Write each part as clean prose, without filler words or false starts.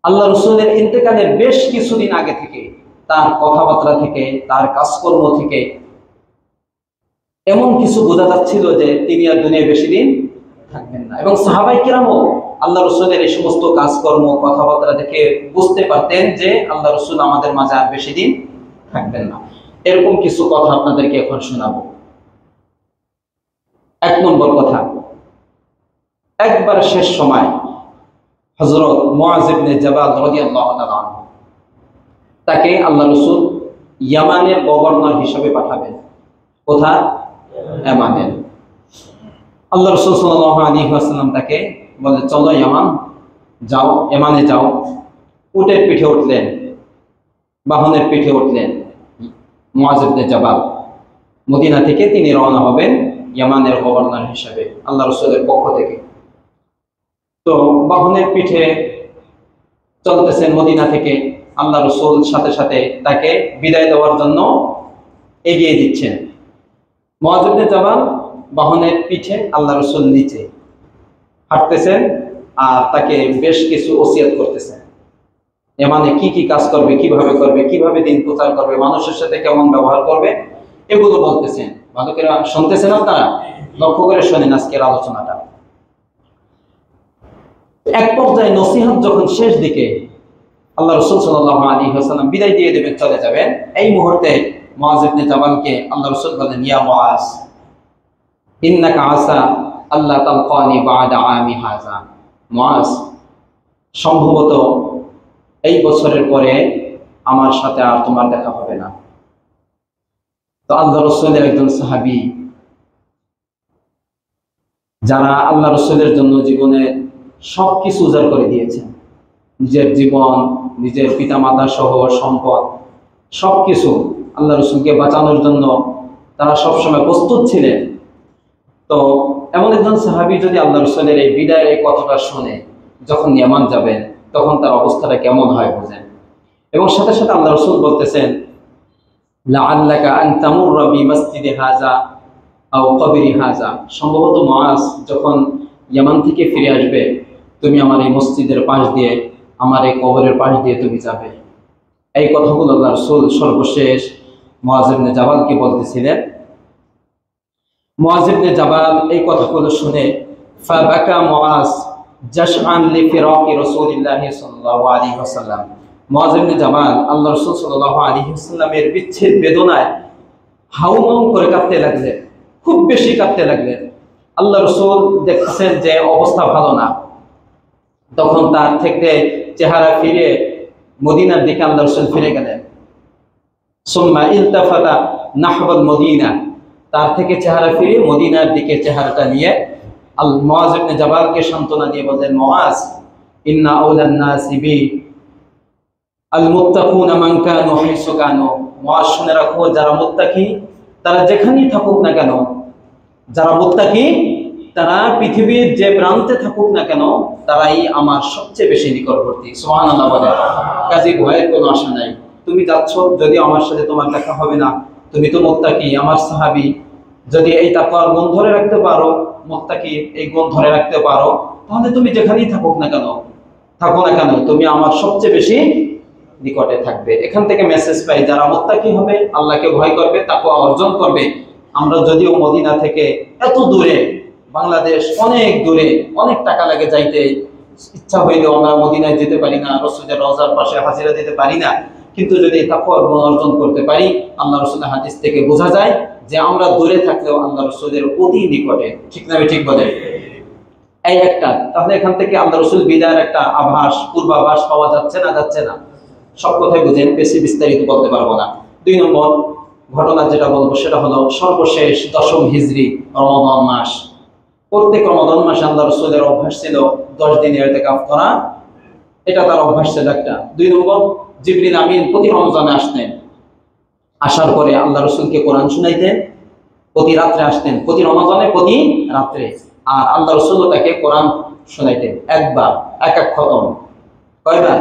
আল্লাহ রসুলের ইন্তেকালের বেশ কিছুদিন আগে থেকে তার কথাবার্তা থেকে, তার কাজকর্ম থেকে এমন কিছু বোঝা যাচ্ছিল যে তিনি আর দুনিয়ায় বেশি দিন থাকবেন না। এবং সাহাবায়ে কিরামও আল্লাহ রসুলের এই সমস্ত কাজকর্ম, কথাবার্তা দেখে বুঝতে পারতেন যে আল্লাহ রসুল আমাদের মাঝে আর বেশি দিন থাকবেন না। এরকম কিছু কথা আপনাদেরকে এখন শোনাবো। এক নম্বর কথা, একবার শেষ সময় হযরত মুআয ইবনে জাবাল রাদিয়াল্লাহু তাআলা আনহু, তাকে আল্লাহ রসুল ইয়ামানের গভর্নর হিসেবে পাঠাবেন। কোথায়? ইয়ামানের। আল্লাহ রসুল সাল্লাল্লাহু আলাইহি ওয়াসাল্লাম তাকে বলে, চলো ইয়ামান যাও, ইয়ামানে যাও। উটের পিঠে উঠলেন, বাহনের পিঠে উঠলেন মুআয ইবনে জাবাল। মদিনা থেকে তিনি রওনা হবেন ইয়ামানের গভর্নর হিসেবে আল্লাহ রসুলের পক্ষ থেকে। তো বাহনের পিঠে চলতেছেন মদিনা থেকে। আল্লাহ রসুল সাথে সাথে তাকে বিদায় দেওয়ার জন্য এগিয়ে দিচ্ছেন। মুআয ইবনে জাবাল বাহনের পিঠে, আল্লাহ রসুল নিচে হাঁটতেছেন আর তাকে বেশ কিছু ওসিয়ত করতেছেন। ইয়ামানে কি কি কাজ করবে, কিভাবে করবে, কিভাবে দিন প্রচার করবে, মানুষের সাথে কেমন ব্যবহার করবে, এগুলো বলতেছেন। ভালো করে শুনতেছেন আপনারা? লক্ষ্য করে শোনেন আজকের আলোচনাটা। এক পর্যায়ে নসিহত যখন শেষ দিকে, আল্লাহ রাসূল সাল্লাল্লাহু আলাইহি ওয়াসাল্লাম বিদায় দিয়ে দেবেন, চলে যাবেন, এই মুহূর্তে মুআয ইবনে জাবালকে আল্লাহ রাসূল বলেন, ইয়া মুআয ইন্নাকা আসা আল্লাহ তালকানি বা'দা আমি হাযা। মুআয, সম্ভবত এই বছরের পরে আমার সাথে আর তোমার দেখা হবে না। তো আল্লাহ রাসূলের একজন সাহাবী, যারা আল্লাহ রাসূলের জন্য জীবনে সবকিছু উজাড় করে দিয়েছেন, নিজের জীবন, নিজের পিতামাতা সহ সম্পদ সবকিছু আল্লাহ রাসূলকে বাঁচানোর জন্য তারা সবসময় প্রস্তুত ছিলেন। তো এমন একজন সাহাবী যদি আল্লাহ রাসূলের এই বিদায়ের এই কথাটা শুনে যখন ইয়ামান যাবেন, তখন তার অবস্থাটা কেমন হয় বুঝেন। এবং সাথে সাথে আল্লাহ রাসূল বলতেছেন, লাআল্লাকা আন তামুররা বিমাসজিদি হাযা আও কবরি হাযা। সম্ভবত মুআয যখন ইয়ামান থেকে ফিরে আসবে, তুমি আমার এই মসজিদের পাশ দিয়ে, আমার এই কবরের পাশ দিয়ে তুমি যাবে। এই কথাগুলো আল্লাহ রাসূল সর্বশেষ মুআয ইবনে জাবালকে বলতেছিলেন। মুআয ইবনে জাবাল এই কথাগুলো শুনে ফাবাকা মুআয জাশআন লিফিরাকি রাসূলিল্লাহি সাল্লাল্লাহু আলাইহি ওয়াসাল্লাম। মুআয ইবনে জাবাল আল্লাহ রাসূল সাল্লাল্লাহু আলাইহি ওয়াসাল্লামের বিচ্ছেদ বেদনায় হাউমাউ করে কাঁদতে লাগলেন, খুব বেশি কাঁদতে লাগলেন। আল্লাহ রাসূল দেখছেন যে অবস্থা ভালো না, তখন তার থেকে চেহারা ফিরে মদিনার দিকে আল্লাহ রাসূল ফিরে গেলেন। সুম্মা ইলতাফাতা নাহওয়াল মদিনা, তার থেকে চেহারা ফিরে মদিনার দিকে চেহারাটা নিয়ে মুআয ইবনে জাবালকে সান্ত্বনা দিয়ে বললেন, মুআয ইন্না আউলান নাসি বি আল মুত্তাকুনা মান কানু হাইসু কানু। মুআয, শুনে রাখো, যারা মুত্তাকি তারা যেখানেই থাকুক না কেন, যারা মুত্তাকি তারা পৃথিবীর যে প্রান্তে থাকুক না কেন, তারাই আমার সবচেয়ে বেশি নিকটবর্তী। সুবহানাল্লাহ বলে। কাজে ভয়ের কোনো আশা নাই। তুমি যাচ্ছ, যদি আমার সাথে তোমার দেখা হবে না, তুমি তো মুত্তাকি, আমার সাহাবী, যদি এই তাকওয়ার গুণ ধরে রাখতে পারো, মুত্তাকি এই গুণ ধরে রাখতে পারো, তাহলে তুমি যেখানেই থাকো না কেন তুমি আমার সবচেয়ে বেশি নিকটে থাকবে। এখান থেকে মেসেজ পাই, যারা মুত্তাকি হবে, আল্লাহকে ভয় করবে, তাকওয়া অর্জন করবে। আমরা যদিও মদিনা থেকে এত দূরে, বাংলাদেশ অনেক দূরে, অনেক টাকা লাগে যাইতে, ইচ্ছা হইলেও আমরা মদিনায় যেতে পারি না, রাসূলের রওজার পাশে হাজিরা দিতে পারি না। কিন্তু যদি তাকওয়ার গুণ অর্জন করতে পারি, আল্লাহ রাসূলের হাদিস থেকে বোঝা যায় যে আমরা দূরে থাকলেও আল্লাহ রাসূলের অতি নিকটে। ঠিক না? ঠিক বলে। এই একটা, তাহলে এখান থেকে আল্লাহ রাসূল বিদায়ের একটা আভাস, পূর্বাভাস পাওয়া যাচ্ছে না? সব কথাই বুঝেন, বেশি বিস্তারিত বলতে পারবো না। 2 নম্বর ঘটনা যেটা বলবো সেটা হলো সর্বশেষ 10ম হিজরি রমাদান মাস। প্রত্যেক রমাদান মাসে আল্লাহ রাসূলের অভ্যাস ছিল 10 দিন ইতিকাফ করা, এটা তার অভ্যাস ছিল একটা। 2 নম্বর, জিবরিল আমিন প্রতি রমজানে আসতেন, আসার পরে আল্লাহ রাসূলকে কোরআন শুনাইতেন, প্রতি রাত্রে আসতেন, প্রতি রমজানে প্রতি রাত্রে, আর আল্লাহ রাসূল তাকে কোরআন শুনাইতেন একবার, এক খতম। কয়বার?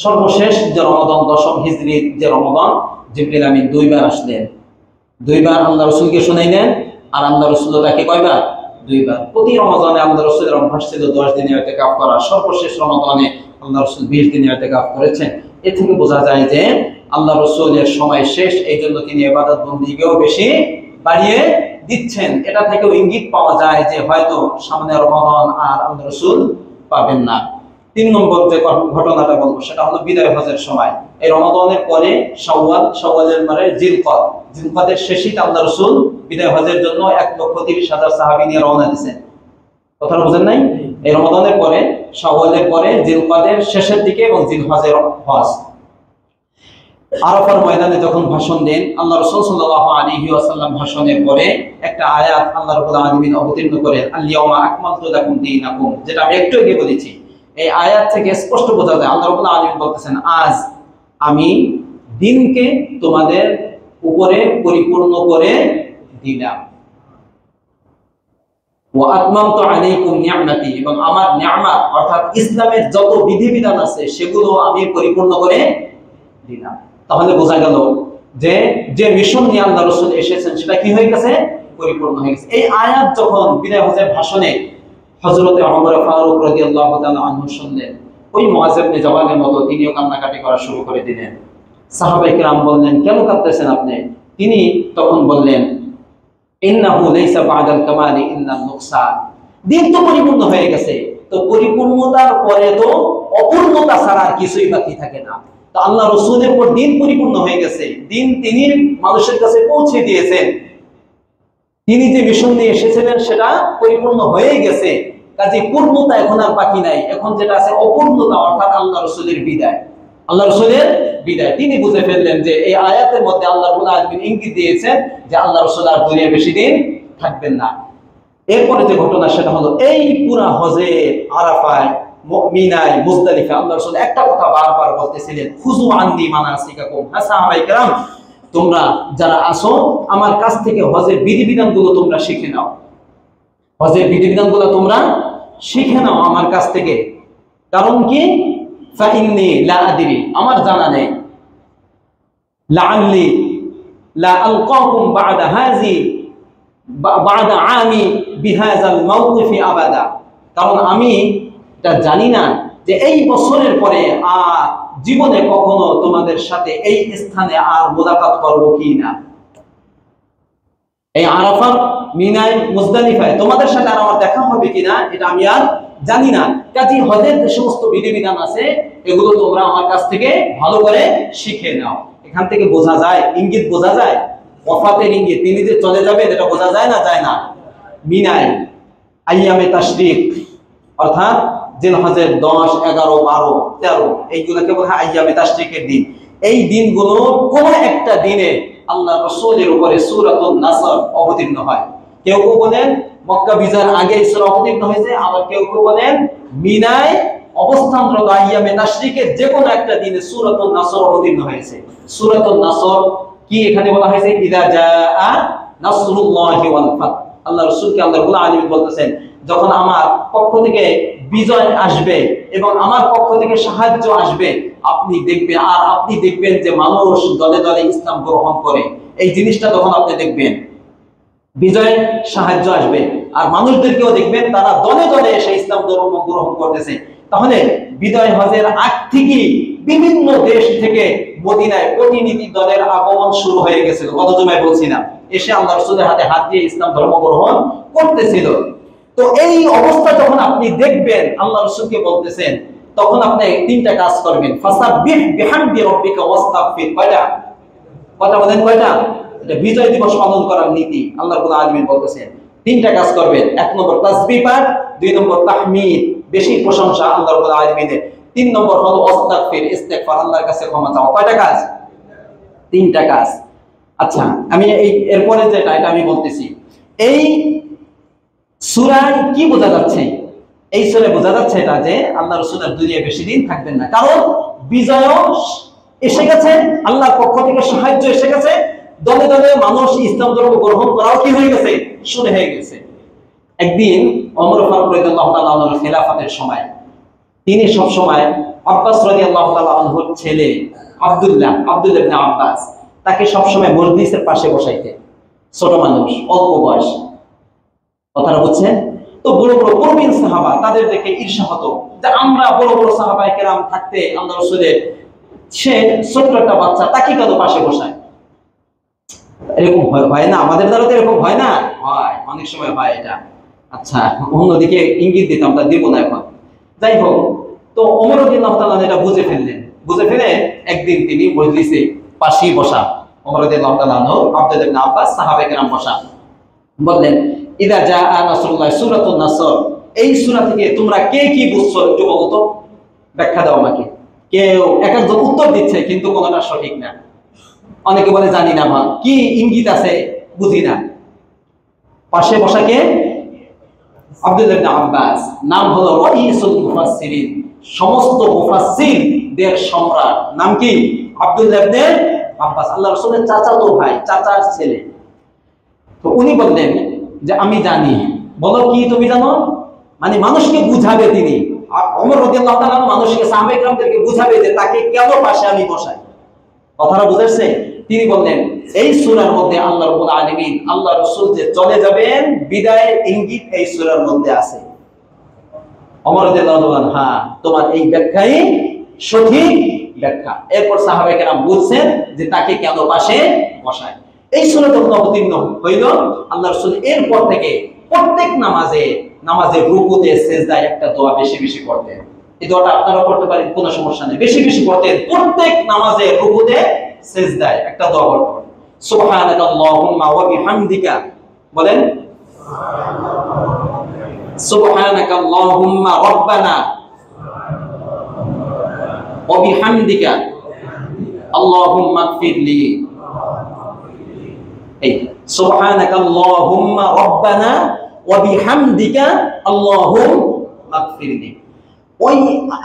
সর্বশেষ যে রমাদান, 10ম হিজরির যে রমাদান, জিবরিল আমিন 2 বার আসলেন, 2 বার আল্লাহ রাসূলকে শুনাইলেন, আর আল্লাহ রাসূল তাকে কয়বার? 2 বার। প্রতি রমাদানে আল্লাহ রাসূলের অভ্যাস ছিল 10 দিনে ইতিকাফ করা। সর্বশেষ রমাদানে আল্লাহ রাসূল 20 দিন ইতিকাফ করেছেন। এ থেকে বোঝা যায় যে আল্লাহ রাসূলের সময় শেষ, এই জন্য তিনি ইবাদত বন্দেগীও বেশি বাড়িয়ে দিচ্ছেন। এটা থেকেও ইঙ্গিত পাওয়া যায় যে হয়তো সামনে রমাদান আর আল্লাহ রাসূল পাবেন না। 3 নম্বর যে ঘটনাটা বলবো সেটা হলো বিদায় হজের সময়। এই রমাদানের পরে শাওয়াল, শাওয়ালের পরে জিলকদ, জিলকদের শেষে আল্লাহ রাসূল বিদায় হজের জন্য 1,30,000 সাহাবী নিয়ে রওনা দিয়েছেন। কথা বুঝেন নাই? এই রমাদানের পরে, শাওয়ালের পরে, জিলকদের শেষের দিকে এবং জিলহজের হজ। আরাফার ময়দানে যখন ভাষণ দেন আল্লাহ রাসূল সাল্লাল্লাহু আলাইহি ওয়াসাল্লাম, ভাষণের পরে একটা আয়াত আল্লাহ রাব্বুল আলামিন অবতীর্ণ করেন, আল-ইয়াওমা আকমালতু লাকুম দীনাকুম, যেটা আমি একটু আগে বলেছি। এই আয়াত থেকে স্পষ্ট বোঝা যায় আল্লাহ রাব্বুল আলামিন বলতেছেন, আজ আমি দিনকে তোমাদের উপরে পরিপূর্ণ করে দিলাম। ওয়া আতমামতু আলাইকুম নি'মাতি, এবং আমার নিয়ামত অর্থাৎ ইসলামের যত বিধিবিধান আছে সেগুলো আমি পরিপূর্ণ করে দিলাম। তাহলে বোঝা গেল যে যে মিশন নিয়ে আল্লাহ রাসূল এসেছেন সেটা কি হয়ে গেছে? পরিপূর্ণ হয়ে গেছে। এই আয়াত যখন বিদায় হজের ভাষণে হযরতে ওমর ফারুক রাদিয়াল্লাহু তাআলা আনহু শুনলেন, ওই মুআয ইবনে জাবালের মতো তিনিও কান্নাকাটি করা শুরু করে দিলেন। সাহাবায়ে কেরাম বললেন, কেন কাঁদতেছেন আপনি? তিনি তখন বললেন, ইন্নাহু লাইসা বা'দাল কামালি ইল্লাল নুকসান, দিন তো পরিপূর্ণ হয়ে গেছে, তো পরিপূর্ণতার পরে তো অপূর্ণতা ছাড়া আর কিছুই বাকি থাকে না। তো আল্লাহ রাসূলের পর দিন পরিপূর্ণ হয়ে গেছে, দিন তিনি মানুষের কাছে পৌঁছে দিয়েছেন, তিনি যে মিশন নিয়ে এসেছিলেন সেটা পরিপূর্ণ হয়ে গেছে, কাজে পূর্ণতা এখন আর বাকি নাই। এখন যেটা আছে অপূর্ণতা, অর্থাৎ আল্লাহ রাসূলের বিদায়। আল্লাহ রাসূলের বিদায় তিনি বুঝে ফেললেন যে এই আয়াতের মধ্যে আল্লাহ রাব্বুল আলামিন ইঙ্গিত দিয়েছেন যে আল্লাহ রাসূল আর দুনিয়ায় বেশি দিন থাকবেন না। এরপরে যে ঘটনা সেটা হলো এই পুরা হজের আরাফায়, মিনায়, মুজদালিফা আল্লাহ রাসূল একটা কথা বারবার বলতেছিলেন, খুযু আন্নী মানাসিকাকুম, হ্যাঁ সাহাবায়ে কেরাম তোমরা যারা আসো আমার কাছ থেকে হজের বিধিবিধানগুলো তোমরা শিখে নাও, হজের বিধিবিধানগুলো তোমরা শিখে নাও আমার কাছ থেকে। কারণ কি? ফাইন্নী লা আদরি, আমার জানা নেই, লাআল্লি লা আলকাকুম বা'দা হাযি বা'দা আমি বিহাযাল মাওকিফি আবাদা, কারণ আমি এটা জানি না যে এই বছরের পরে আর জীবনে কখনো তোমাদের সাথে এই স্থানে আর মোলাকাত করব কি না। এই আরাফা, মিনায়, মুজদালিফায় তোমাদের সাথে আর আমার দেখা হবে কিনা এটা আমি আর জানি না। কাজী হজের যে সমস্ত বিধিবিধান আছে এগুলো তোমরা আমার কাছ থেকে ভালো করে শিখে নাও। এখান থেকে বোঝা যায়, ইঙ্গিত বোঝা যায়, ওয়াফাতের ইঙ্গিত, তিনি যে চলে যাবে এটা বোঝা যায় না, যায় না। মিনায় আইয়ামে তাশরিক অর্থাৎ জিলহজের 10, 11, 12, 13 এইগুলোকে বলা হয় আইয়ামে তাশরিকের দিন। এই দিনগুলো কোন একটা দিনে আল্লাহ রাসূলের উপরে সূরাতুন নাসর অবতীর্ণ হয়। কেউ কেউ বলেন মক্কা বিজয়ের আগে এই সূরা অবতীর্ণ হয়েছে, আবার কেউ কেউ বলেন মিনায় অবস্থানরত আইয়ামে তাশরিকের যে কোনো একটা দিনে সূরাতুন নাসর অবতীর্ণ হয়েছে। সূরাতুন নাসর কি এখানে বলা হয়েছে? ইযা জাআ নাসরুল্লাহি ওয়াল ফাত। আল্লাহ রাসূলকে আল্লাহ রাব্বুল আলামিন বলতেছেন, যখন আমার পক্ষ থেকে বিজয় আসবে এবং আমার পক্ষ থেকে সাহায্য আসবে, আপনি দেখবেন, আর আপনি দেখবেন যে মানুষ দলে দলে ইসলাম গ্রহণ করে। এই জিনিসটা যখন আপনি দেখবেন, বিজয়ের সাহায্য আসবে আর মানুষদেরকেও দেখবেন তারা দলে দলে এসে ইসলাম ধর্ম গ্রহণ করতেছে, তাহলে বিজয় হজের আগ থেকে বিভিন্ন দেশ থেকে মদিনায় প্রতিনিধি দলের আগমন শুরু হয়ে গেছিল। গত জুমায় বলছিলাম, এসে আল্লাহ রাসূলের হাতে হাত দিয়ে ইসলাম ধর্ম গ্রহণ করতেছিল। তো এই অবস্থা যখন আপনি দেখবেন, আল্লাহ রাসূলকে বলতেছেন, তখন আপনি তিনটা কাজ করবেন। ফাসাব্বিহ বিহামদি রাব্বিকা ওয়াস্তাগফির। কয়টা? কথা বলেন কয়টা? এটা বিজয় দিবস পালন করার নীতি। আল্লাহ রাব্বুল আলামিন বলতেছেন তিনটা কাজ করবেন। 1 নম্বর তাসবিহ পাঠ, 2 নম্বর তাহমিদ, বেশি প্রশংসা আল্লাহ রাব্বুল আলামিনের, 3 নম্বর হলো ওয়াস্তাগফির, ইস্তেগফার, আল্লাহর কাছে ক্ষমা চাওয়া। কয়টা কাজ? তিনটা কাজ। আচ্ছা, আমি এই এরপরে যেটা এটা আমি বলতেছি, এই সূরায় কি বোঝা যাচ্ছে? এই সূরায় বোঝা যাচ্ছে এটা যে আল্লাহ রাসূল আর দুনিয়ায় বেশি দিন থাকবেন না, কারণ বিজয় এসে গেছে, আল্লাহর পক্ষ থেকে সাহায্য এসে গেছে, দলে দলে মানুষ ইসলাম ধর্ম গ্রহণ করাও কি হয়ে গেছে? শুরু হয়ে গেছে। একদিন ওমর ফারুক রাদিয়াল্লাহু তাআলা আনহুর খেলাফতের সময় তিনি সব সময় আব্বাস রাদিয়াল্লাহু তাআলা আনহুর ছেলে আব্দুল্লাহ ইবনে আব্বাস তাকে সব সময় মজলিসের পাশে বসাইতেন। ছোট মানুষ, অল্প বয়স, কথাটা বুঝছেন? তো তো বড় বড় প্রবীণ সাহাবা তাদের দেখে ঈর্ষা হতো যে আমরা বড় বড় সাহাবায়ে কেরাম থাকতে আল্লাহ রাসূলের সে ছোট্ট একটা বাচ্চা তাকে কেন পাশে বসায়? এরকম হয় না? আমাদের দ্বারা তো এরকম হয় না? হয়, অনেক সময় হয় এটা। আচ্ছা, অন্যদিকে ইঙ্গিত দিতাম, তা দিব না এখন। যাই হোক, তো ওমর রাদিয়াল্লাহু তাআলা এটা বুঝে ফেললেন। বুঝে ফেলে একদিন তিনি মজলিসে পাশেই বসা, ওমর রাদিয়াল্লাহু তাআলা আব্দুল্লাহ ইবনে আব্বাস সাহাবায়ে কেরাম বসা, বললেন ইদা জাআ নাসরুল্লাহ সূরাতুন নাসর, এই সূরা থেকে তোমরা কে কি বুঝছো একটু বলো তো, ব্যাখ্যা দাও আমাকে। কেউ এক একজন উত্তর দিচ্ছে কিন্তু কোনটা সঠিক না। অনেকে বলে জানি না, মা কি ইঙ্গিত আছে বুঝি না। পাশে বসা কে? আব্দুল্লাহ ইবনে আব্বাস, নাম হলো রাইসুল মুফাসসিরিন, সমস্ত মুফাসসিরদের সম্রাট। নাম কি? আব্দুল্লাহ ইবনে আব্বাস, আল্লাহর রাসূলের চাচাতো ভাই, চাচার ছেলে। তো উনি বললেন যে আমি জানি। বলো কি তুমি জানো? মানে মানুষকে বুঝাবে তিনি। ওমর রাদিয়াল্লাহু তাআলা মানুষকে, সাহাবায়ে কেরামদেরকে বুঝাবে যে তাকে কেন পাশে আমি বসাই। কথাটা বুঝেছে? তিনি বললেন এই সূরার মধ্যে আল্লাহ রাব্বুল আলামিন, আল্লাহ রাসূল যে চলে যাবেন বিদায়ের ইঙ্গিত এই সূরার মধ্যে আছে। ওমর রাদিয়াল্লাহু তাআলা, হ্যাঁ তোমার এই ব্যাখ্যাই সঠিক ব্যাখ্যা। এরপর সাহাবায়ে কেরাম বুঝছেন যে তাকে কেন পাশে বসায়। এই সূরাটা অবতীর্ণ হইল। আল্লাহ রাসূল এরপর থেকে প্রত্যেক নামাজে রুকুতে সিজদায় একটা দোয়া বেশি বেশি করতেন। এই দোয়াটা আপনারা করতে পারেন, কোনো সমস্যা নেই। বেশি বেশি করতেন, প্রত্যেক নামাজে রুকুতে সিজদায় একটা দোয়া করতেন। সুবহানাকাল্লাহুম্মা ওয়া বিহামদিকা, বলেন সুবহানাকাল্লাহুম্মা রাব্বানা ওয়া বিহামদিকা আল্লাহুম্মা ইগফিরলি। এই সুবহানাকাল্লাহুম্মা রাব্বানা ওয়া বিহামদিকা আল্লাহুম্মা ইগফিরলি, ওই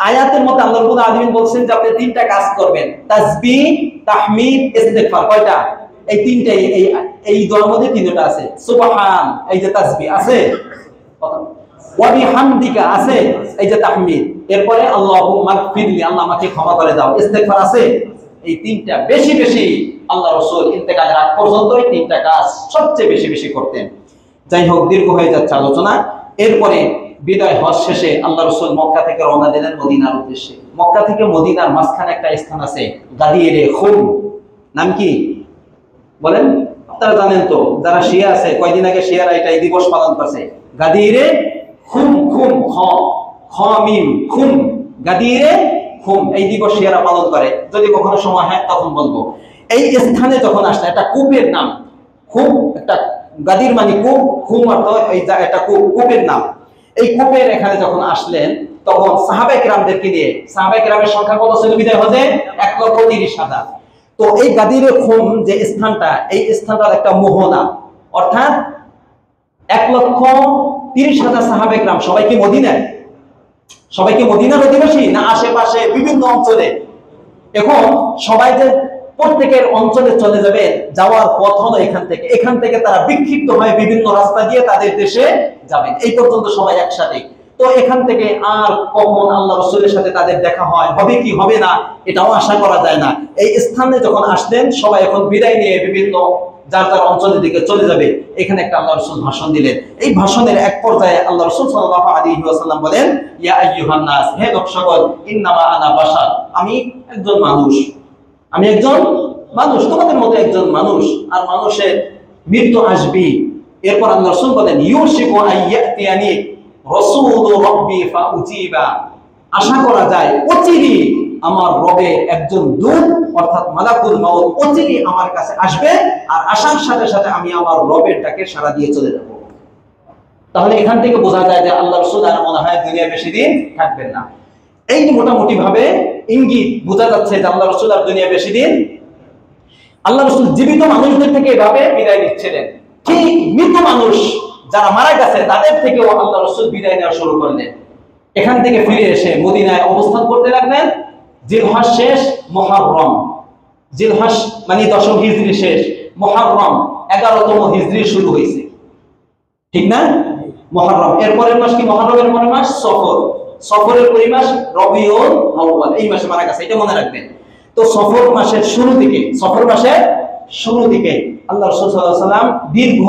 আয়াতের মধ্যে আল্লাহ রাব্বুল আলামিন বলছেন যে আপনি তিনটা কাজ করবেন, তাসবিহ, তাহমিদ, ইস্তিগফার। কয়টা? এই তিনটাই এই দোয়ার মধ্যে তিনটা আছে। সুবহান, এই যে তাসবিহ আছে, ওয়া বিহামদিকা আছে, এই যে তাহমিদ, এরপরে আল্লাহুম্মা ইগফিরলি, আল্লাহ আমাকে ক্ষমা করে দাও, ইস্তিগফার আছে। এই তিনটা বেশি বেশি আল্লাহ রাসূল ইন্তেকালের আগ পর্যন্ত এই তিনটা কাজ সবচেয়ে বেশি বেশি করতেন। যাই হোক, দীর্ঘ হয়ে যাচ্ছে আলোচনা। এরপরে বিদায় হজ শেষে আল্লাহ রাসূল মক্কা থেকে রওনা দিলেন মদিনার উদ্দেশ্যে। মক্কা থেকে মদিনার মাঝখানে একটা স্থান আছে, গাদিরে খুম। নাম কি বলেন? আপনারা জানেন তো, যারা শিয়া আছে, কয়দিন আগে শিয়ারা এটা দিবস পালন করছে, গাদিরে খুম। খুম, খ মিম, খুম, গাদিরে খুম, এই দিবস শিয়ারা পালন করে। যদি কখনো সময় হয় তখন বলবো। এই স্থানে যখন আসলে, একটা কূপের নাম খুম, একটা গাদির মানে কূপ, খুম অর্থ এই একটা কূপের নাম। এই কূপের এখানে যখন আসলেন তখন সাহাবায়ে কেরামদেরকে নিয়ে, সাহাবায়ে কেরামের সংখ্যা কত ছিল বিদায় হজে? 1,30,000। তো এই গাদিরে খুম যে স্থানটা, এই স্থানটার একটা মোহনা, অর্থাৎ 1,30,000 সাহাবায়ে কেরাম সবাই কি মদিনায়? সবাই কি মদিনার অধিবাসী না আশেপাশে বিভিন্ন অঞ্চলে? এখন সবাই যে প্রত্যেকের অঞ্চলে চলে যাবে, যাওয়ার পথ হলো এখান থেকে তারা বিক্ষিপ্ত হয়ে বিভিন্ন রাস্তা দিয়ে তাদের দেশে যাবেন। এই পর্যন্ত সবাই একসাথে। তো এখান থেকে আর কখন আল্লাহ রাসূলের সাথে তাদের দেখা হবে কি হবে না, এটাও আশা করা যায় না। এই স্থানে যখন আসলেন, সবাই এখন বিদায় নিয়ে বিভিন্ন যার যার অঞ্চলের দিকে চলে যাবে। এখানে একটা আল্লাহ রাসূল ভাষণ দিলেন। এই ভাষণের এক পর্যায়ে আল্লাহ রাসূল সাল্লাল্লাহু আলাইহি ওয়াসাল্লাম বলেন, ইয়া আইয়ুহান নাস, হে লোক সকল, ইন্নামা আনা বাশার, আমি একজন মানুষ, আমি একজন মানুষ, তোমাদের মতো একজন মানুষ, আর মানুষের মৃত্যু আসবে। এরপর আল্লাহ রাসূল বলেন, ইউশিকু আইয়াতিয়ানি রাসূলু রাব্বি ফাউজিবা, আশা করা যায় অচিরেই আমার রবের একজন দূত অর্থাৎ মালাকুল মাউত অচিরেই আমার কাছে আসবে, আর আসার সাথে সাথে আমি আমার রবের ডাকে সাড়া দিয়ে চলে যাব। তাহলে এখান থেকে বোঝা যায় যে আল্লাহ রাসূল আর মনে হয় দুনিয়া বেশি দিন থাকবেন না। এই মোটামুটি ভাবে ইঙ্গিত বোঝা যাচ্ছে যে আল্লাহ রাসূল আর দুনিয়া বেশি দিন। আল্লাহ রাসূল জীবিত মানুষদের থেকে এভাবে বিদায় নিচ্ছিলেন, ঠিক মৃত মানুষ যারা মারা গেছে তাদের থেকেও আল্লাহ রাসূল বিদায় নেওয়া শুরু করলেন। এখান থেকে ফিরে এসে মদিনায় অবস্থান করতে লাগলেন। জিলহজ শেষ, মুহররম, জিলহজ মানে 10ম হিজরি শেষ, মুহররম 11তম হিজরি শুরু হয়েছে, ঠিক না? মুহররম এরপরের মাস কি? মুহররমের পরের মাস সফর, সফরের পরের মাস রবিউল আউয়াল, এই মাসে মারা গেছে, এটা মনে রাখবেন। তো সফর মাসের শুরু দিকে, আল্লাহ রাসূল সাল্লাল্লাহু আলাইহি ওয়াসাল্লাম দীর্ঘ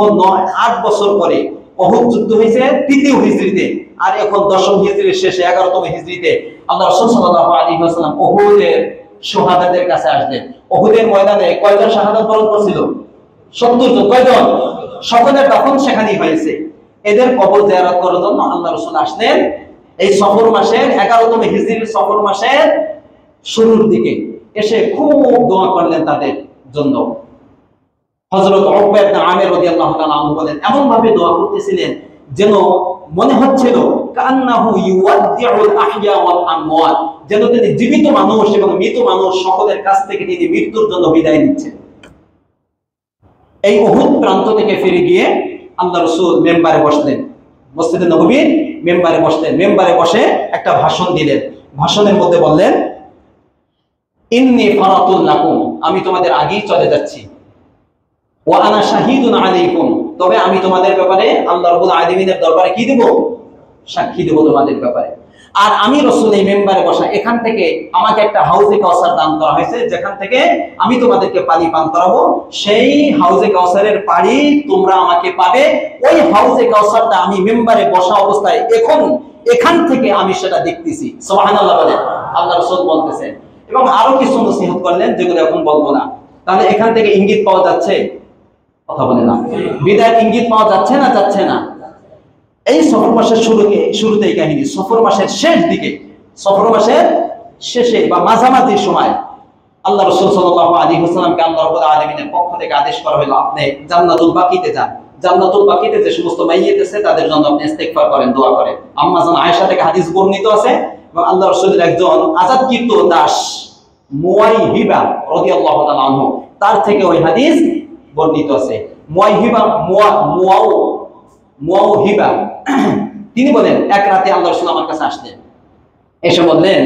8 বছর পরে অহুদ যুদ্ধ হয়েছে 3য় হিজরিতে, আর এখন 10ম হিজরির শেষে 11তম হিজরিতে আল্লাহ রাসূল সাল্লাল্লাহু আলাইহি ওয়াসাল্লাম উহুদের শাহাদাতের কাছে আসলেন। উহুদের ময়দানে কয়জন শাহাদাত বরণ করছিল? 70 জন। কয়জন? সকলের দাফন সেখানেই হয়েছে। এদের কবর জিয়ারত করার জন্য আল্লাহ রাসূল আসলেন এই সফর মাসের 11তম হিজরির সফর মাসের শুরুর দিকে এসে খুব দোয়া করলেন তাদের জন্য। হযরত উকবা ইবনে আমির রাদিয়াল্লাহু তাআলা আনহু বলেন, এমন ভাবে দোয়া করতেছিলেন যেন মনে হচ্ছিল কান্নাহু ইউওয়াদ্দিউল আহইয়া ওয়াল আমওয়াত, যেন তিনি জীবিত মানুষ এবং মৃত মানুষ সকলের কাছ থেকে তিনি মৃত্যুর জন্য বিদায় নিচ্ছেন। এই উহুদ প্রান্ত থেকে ফিরে গিয়ে আল্লাহ রাসূল মেম্বারে বসলেন, মসজিদে নববীর মেম্বারে বসলেন। মেম্বারে বসে একটা ভাষণ দিলেন। ভাষণের মধ্যে বললেন, ইন্নী ফারাতুল লাকুম, আমি তোমাদের আগেই চলে যাচ্ছি। ওয়া আনা শাহিদুন আলাইকুম, তবে আমি তোমাদের ব্যাপারে আল্লাহ রাব্বুল আলামিনের দরবারে কি দেব? সাক্ষী দেব তোমাদের ব্যাপারে। আর আমি রাসূল এই মেম্বারে বসা, এখান থেকে আমাকে একটা হাউজে কাউসার দান করা হয়েছে, যেখান থেকে আমি তোমাদেরকে পানি পান করাবো। সেই হাউজে কাউসারের পানি তোমরা আমাকে পাবে। ওই হাউজে কাউসারটা আমি মেম্বারে বসা অবস্থায় এখন এখান থেকে আমি সেটা দেখতেছি। সুবহানাল্লাহ বলেন। আল্লাহ রাসূল বলতেছেন, এবং আরো কিছু নসিহত করলেন যেগুলো এখন বলবো না। তাহলে এখান থেকে ইঙ্গিত পাওয়া যাচ্ছে, কথা বলে না, বিদায়ের ইঙ্গিত পাওয়া যাচ্ছে না? যাচ্ছে না। এই সফর মাসের শুরুতে এই কাহিনী, সফর মাসের শেষ দিকে, সফর মাসের শেষে বা মাঝামাঝি সময় আল্লাহ রাসূল সাল্লাল্লাহু আলাইহি ওয়াসাল্লামকে আল্লাহ রাব্বুল আলামিনের পক্ষ থেকে আদেশ করা হলো, আপনি জান্নাতুল বাকিতে যান। জান্নাতুল বাকিতে যে সমস্ত মাইয়িত আছে তাদের জন্য আপনি ইস্তেগফার করেন, দোয়া করেন। আম্মা জান আয়েশা থেকে হাদিস বর্ণিত আছে, এবং আল্লাহ রাসূলের একজন আযাদকৃত দাস মুয়াইহিবা রাদিয়াল্লাহু তাআলা আনহু, তার থেকে ওই হাদিস বর্ণিত আছে। মুয়াইহিবা তিনি বলেন, এক রাতে আল্লাহ রাসূল আমার কাছে আসলেন, এসে বললেন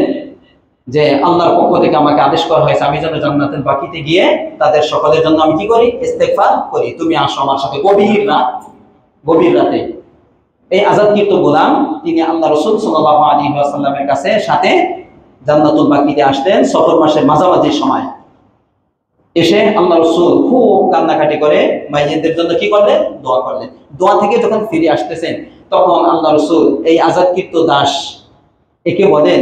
যে আল্লাহর পক্ষ থেকে আমাকে আদেশ করা হয়েছে আমি যেন জান্নাতের বাকিতে গিয়ে তাদের সকলের জন্য আমি কি করি? ইস্তেগফার করি। তুমি আসো আমার সাথে গভীর রাতে। এই আযাদকৃত গোলাম তিনি আল্লাহ রাসূল সাল্লাল্লাহু আলাইহি ওয়াসাল্লামের কাছে সাথে জান্নাতুল বাকিতে আসলেন সফর মাসের মাঝামাঝি সময়। এসে আল্লাহ রাসূল খুব কান্নাকাটি করে মাইয়িতদের জন্য কি করলেন? দোয়া করলেন। দোয়া থেকে যখন ফিরে আসতেছেন তখন আল্লাহ রাসূল এই আযাদকৃত দাস একে বলেন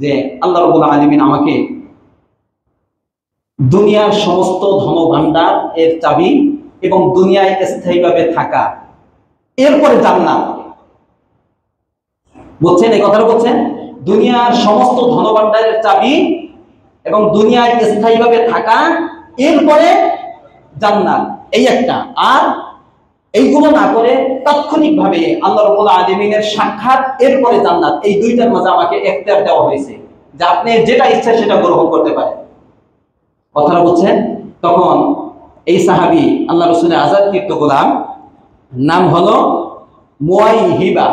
যে আল্লাহ রাব্বুল আলামিন আমাকে দুনিয়ার সমস্ত ধনভাণ্ডার এর চাবি এবং দুনিয়ায় স্থায়ীভাবে থাকা, এরপরে জান্নাত, বুঝছেন এই কথাটা? বলছেন দুনিয়ার সমস্ত ধনভাণ্ডারের চাবি এবং দুনিয়ায় স্থায়ীভাবে থাকা, এরপরে জান্নাত, এই একটা। আর এইগুলো না করে তাৎক্ষণিকভাবে আল্লাহ রাব্বুল আলামিনের সাক্ষাৎ, এরপরে জান্নাত, এই দুইটার মাঝে আমাকে ইখতিয়ার দেওয়া হয়েছে যে আপনি যেটা ইচ্ছা সেটা গ্রহণ করতে পারেন। কথাটা বুঝছেন? তখন এই সাহাবী আল্লাহ রাসূলের আযাদকৃত গোলাম, নাম হলো মুয়াইহিবা।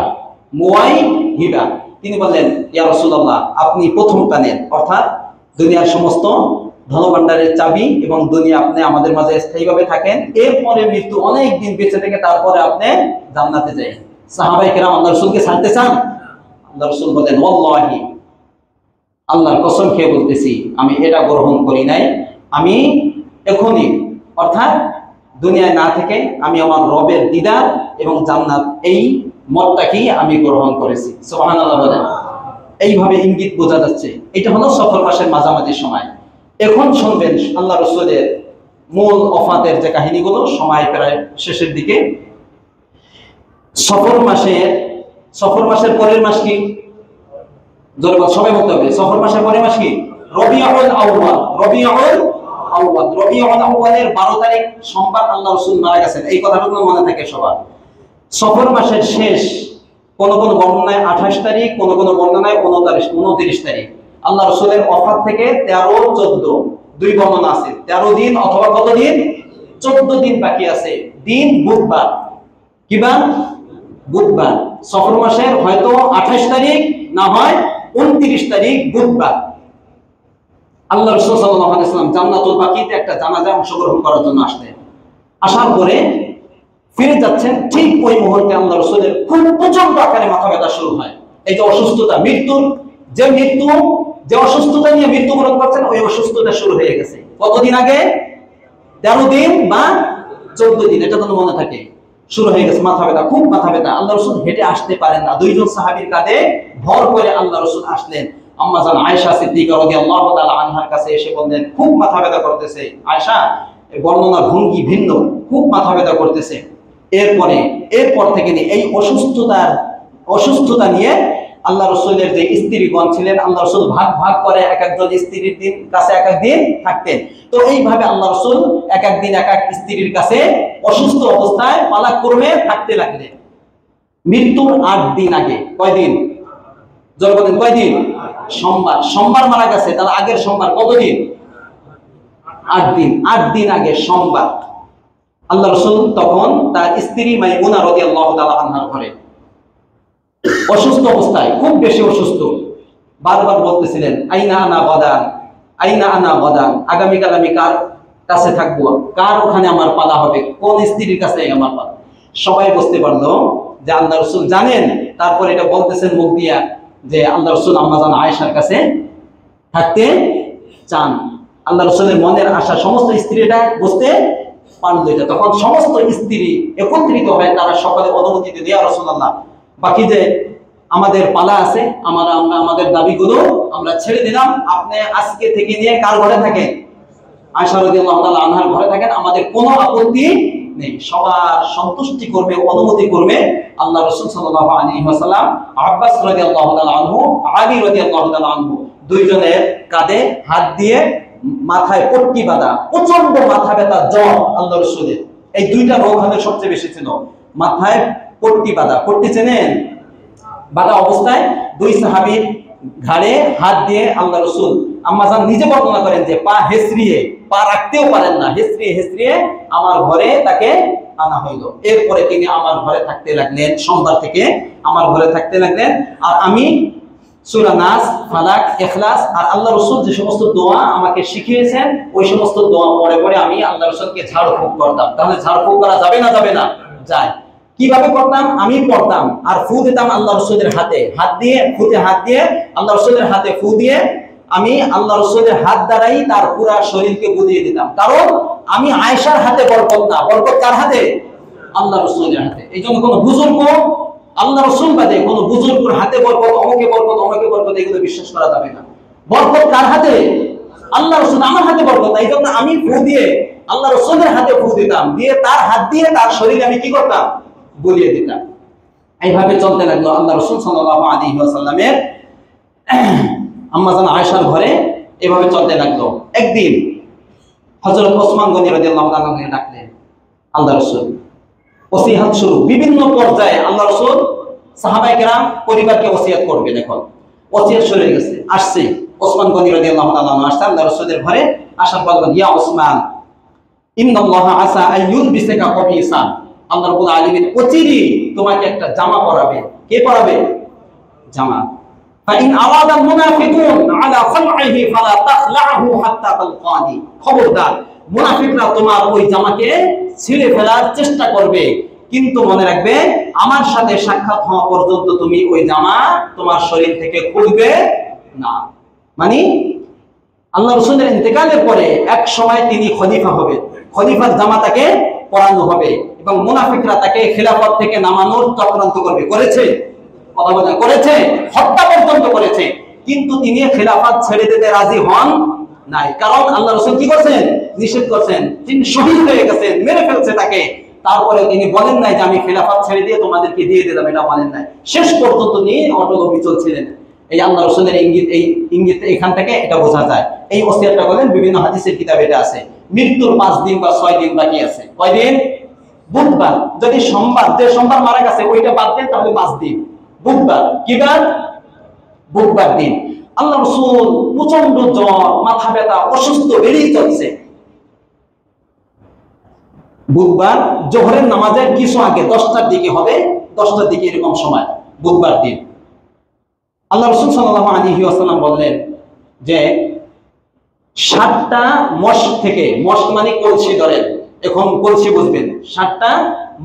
তিনি বললেন, ইয়া রাসূলুল্লাহ, আপনি প্রথমটা নেন, অর্থাৎ দুনিয়ার সমস্ত ধনভাণ্ডারের চাবি এবং দুনিয়া আপনি আমাদের মাঝে স্থায়ীভাবে থাকেন, এরপরে মৃত্যু, অনেক দিন বেঁচে থেকে তারপরে আপনি জান্নাতে যান। সাহাবায়ে কেরাম আল্লাহ রাসূলকে ছাড়তে চান? আল্লাহ রাসূল বলেন, ওয়াল্লাহি, আল্লাহর কসম খেয়ে বলতেছি, আমি এটা গ্রহণ করি নাই। আমি এখনই, অর্থাৎ দুনিয়ায় না থেকে আমি আমার রবের দিদার এবং জান্নাত, এই মতটাকেই আমি গ্রহণ করেছি। সুবহানাল্লাহ বলেন। এইভাবে ইঙ্গিত বোঝা যাচ্ছে এটা হলো সফর মাসের মাঝামাঝি সময়। এখন শুনবেন আল্লাহ রাসূলের মূল ওফাতের যে কাহিনীগুলো, সময় প্রায় শেষের দিকে। সফর মাসের পরের মাস কি? সবাই বলতে হবে, সফর মাসের পরের মাস কি? রবিউল আউয়াল। রবিউল আউয়ালের 12 তারিখ সোমবার আল্লাহ রাসূল মারা গেছেন, এই কথাটুকু মনে থাকে সবার। সফর মাসের শেষ, কোন কোন বর্ণনায় 28 তারিখ, কোন কোন বর্ণনায় 29 তারিখ। আল্লাহ রাসূলের ওফাত থেকে 13-14 দুই বর্ণনা আছে, 13 দিন অথবা কত দিন? 14 দিন বাকি আছে। দিন বুধবার, কিবা বুধবার। সফর মাসের হয়তো 28 তারিখ, না হয় 29 তারিখ বুধবার। আল্লাহ রাসূল সাল্লাল্লাহু আলাইহি ওয়াসাল্লাম জান্নাতুল বাকিতে একটা জানাজায় অংশগ্রহণ করার জন্য আসলেন। আসার পরে ফিরে যাচ্ছেন, ঠিক ওই মুহূর্তে আল্লাহ রাসূলের খুব প্রচন্ড আকারে মাথা ব্যথা শুরু হয়। এই যে অসুস্থতা, যে অসুস্থতা নিয়ে মৃত্যুবরণ করছেন, ওই অসুস্থতা শুরু হয়ে গেছে। কতদিন আগে? 13 দিন বা 14 দিন, এটা যেন মনে থাকে। শুরু হয়ে গেছে, মাথা ব্যথা, খুব মাথা ব্যথা। আল্লাহ রাসূল হেঁটে আসতে পারেন না, দুইজন সাহাবীর কাঁধে ভর করে আল্লাহ রাসূল আসলেন। আম্মা জান আয়েশা সিদ্দিকা রাদিয়াল্লাহু তাআলা আনহার কাছে এসে বললেন, খুব মাথা ব্যথা করতেছে। আয়েশা, বর্ণনার ভঙ্গি ভিন্ন, খুব মাথা ব্যথা করতেছে। এরপর থেকে নিয়ে এই অসুস্থতা নিয়ে আল্লাহ রাসূলের যে স্ত্রীগণ ছিলেন, আল্লাহ রাসূল ভাগ ভাগ করে এক একজন স্ত্রীর কাছে এক এক দিন থাকতেন। তো এইভাবে আল্লাহ রাসূল এক এক দিন এক এক স্ত্রীর কাছে অসুস্থ অবস্থায় পালাক্রমে থাকতে লাগলেন। মৃত্যুর 8 দিন আগে, কয়দিন? জোর বলেন, কয়দিন? সোমবার মারা গেছে, তার আগের সোমবার কতদিন? 8 দিন। 8 দিন আগে সোমবার আল্লাহ রাসূল তখন তার স্ত্রী মাইমুনা রাদিয়াল্লাহু তাআলা আনহার ঘরে অসুস্থ অবস্থায়, খুব বেশি অসুস্থ, বারবার বলতেছিলেন, আইনা আনা গদান, আগামীকাল আমি কার কাছে থাকবো, কার ওখানে আমার পালা হবে, কোন স্ত্রীর কাছে আমার পালা। সবাই বুঝতে পারলো যে আল্লাহ রাসূল জানেন। তারপর এটা বলতেছেন মুখ দিয়া যে আল্লাহ রাসূল আম্মা জান আয়েশার কাছে থাকতে চান। আল্লাহ রাসূলের মনের আশা সমস্ত স্ত্রীরা বুঝতে পারলো এটা। তখন সমস্ত স্ত্রী একত্রিত হয়ে তারা সকলে অনুমতি দিয়ে, ইয়া রাসূলুল্লাহ, বাকি যে আমাদের পালা আছে, আমরা আমাদের দাবিগুলো আমরা ছেড়ে দিলাম, আপনি আজকে থেকে নিয়ে কার ঘরে থাকেন? আয়েশা রাদিয়াল্লাহু তাআলা আনহার ঘরে থাকেন, আমাদের কোনো আপত্তি নেই। সবার সন্তুষ্টি করবে, অনুমতি করবে আল্লাহ রাসূল সাল্লাল্লাহু আলাইহি ওয়াসাল্লাম। আব্বাস রাদিয়াল্লাহু তাআলা আনহু, আলী রাদিয়াল্লাহু তাআলা আনহু, দুইজনের কাঁধে হাত দিয়ে, মাথায় পট্টি বাঁধা, প্রচন্ড মাথা ব্যথা, জ্বর আল্লাহ রাসূলের। এই দুইটা রোগ আমাদের সবচেয়ে বেশি ছিল। মাথায় পট্টি বাঁধা, পট্টি চেনেন? বাঁধা অবস্থায় দুই সাহাবীর ঘাড়ে হাত দিয়ে আল্লাহ রাসূল, আম্মা জান নিজে বর্ণনা করেন যে পা হেসরিয়ে, পা রাখতেও পারেন না, হেসরিয়ে আমার ঘরে তাকে আনা হইল। এরপরে তিনি আমার ঘরে থাকতে লাগলেন, সোমবার থেকে আমার ঘরে থাকতে লাগলেন। আর আমি সূরা নাস, ফালাক, ইখলাস আর আল্লাহ রাসূল যে সমস্ত দোয়া আমাকে শিখিয়েছেন, ওই সমস্ত দোয়া পড়ে পড়ে আমি আল্লাহ রাসূলকে ঝাড়ফুঁক করতাম। তাহলে ঝাড়ফুঁক করা যাবে না? যাবে না, যায়। কিভাবে করতাম? আমি পড়তাম আর ফু দিতাম আল্লাহ রাসূলের হাতে, হাত দিয়ে আল্লাহ রাসূলের হাতে ফু দিয়ে আমি আল্লাহ রাসূলের হাত দ্বারাই তার পুরো শরীরকে বুঝিয়ে দিতাম। কারণ আমি আয়েশার হাতে বরকত না, বরকত কার হাতে? আল্লাহ রাসূলের হাতে। এই জন্য কোনো বুজুর্গ, আল্লাহ রাসূল বাদে কোনো বুজুর্গের হাতে বরকত, অমুকে বরকত, এগুলো বিশ্বাস করা যাবে না। বরকত কার হাতে? আল্লাহ রাসূল। আমার হাতে বরকত। এই জন্য আমি ফু দিয়ে আল্লাহ রাসূলের হাতে ফু দিতাম, দিয়ে তার হাত দিয়ে তার শরীরে আমি কি করতাম? বুলিয়ে দিতাম। এইভাবে চলতে লাগলো আল্লাহ রাসূল সাল্লাল্লাহু আলাইহি ওয়াসাল্লামের আম্মা জান আয়েশার ঘরে, এভাবে চলতে লাগলো। একদিন হযরত ওসমান গনি রাদিয়াল্লাহু তাআলা ডাকলেন আল্লাহ রাসূল। ওসিয়াত শুরু, বিভিন্ন পর্যায়ে আল্লাহ রাসূল সাহাবায়ে কেরাম পরিবারকে ওসিয়াত করবেন। এখন ওসিয়াত শুরু হয়ে গেছে, আসছে ওসমান গনি রাদিয়াল্লাহু তাআলা আসছে আল্লাহ রাসূলের ঘরে। আসার পর বললেন, ইয়া ওসমান, ইন্নাল্লাহা আসা আইয়ুলবিসাকা কমিসান, আল্লাহ রাব্বুল আলামিন অচিরেই তোমাকে একটা জামা পরাবে। কে পরাবে? জামা। ফাইন আরাদাল মুনাফিকুন আলা খালইহি ফালা তাখলাহু হাত্তা তালকানি, খবরদার মুনাফিকরা তোমার ওই জামাকে ছিঁড়ে ফেলার চেষ্টা করবে, কিন্তু মনে রাখবে আমার সাথে সাক্ষাৎ হওয়া পর্যন্ত তুমি ওই জামা তোমার শরীর থেকে খুলবে না। মানে আল্লাহ রাসূলের ইন্তেকালের পরে এক সময় তিনি খলিফা হবে, খলিফার জামা তাকে পরানো হবে এবং মুনাফিকরা তাকে খিলাফত থেকে নামানোর চক্রান্ত করবে। করেছে? কথা বলেন, করেছে? হত্যা পর্যন্ত করেছে। কিন্তু তিনি খিলাফত ছেড়ে দিতে রাজি হন নাই, কারণ আল্লাহ রাসূল কি করছেন? নিষেধ করছেন। তিনি শহীদ হয়ে গেছেন, মেরে ফেলছে তাকে। তারপরে তিনি বলেন নাই যে আমি খিলাফত ছেড়ে দিয়ে তোমাদেরকে দিয়ে দিলাম, এটা বলেন নাই। শেষ পর্যন্ত তিনি অটল অবিচল ছিলেন। এই আল্লাহ রাসূলের ইঙ্গিত এখান থেকে এটা বোঝা যায়। এই ওসিয়তটা বলেন, বিভিন্ন হাদিসের কিতাবে এটা আছে। মৃত্যুর 5 দিন বা 6 দিন বাকি আছে। কয়দিন? বুধবার। যদি সোমবার, যে সোমবার মারা গেছে ওইটা বাদ দেন, তাহলে 5 দিন। বুধবার, কি বার? বুধবার দিন আল্লাহ রাসূল প্রচন্ড জ্বর, মাথা ব্যথা, অসুস্থ, বেড়েই চলছে। বুধবার জোহরের নামাজের কিছু আগে 10টার দিকে হবে, 10টার দিকে এরকম সময়, বুধবার দিন। আল্লাহ রাসূল সাল্লাল্লাহু আলাইহি ওয়াসাল্লাম বললেন যে 7টা মশক থেকে, মশক মানে কলসি, ধরেন এখন কলসি বুঝবেন, 7টা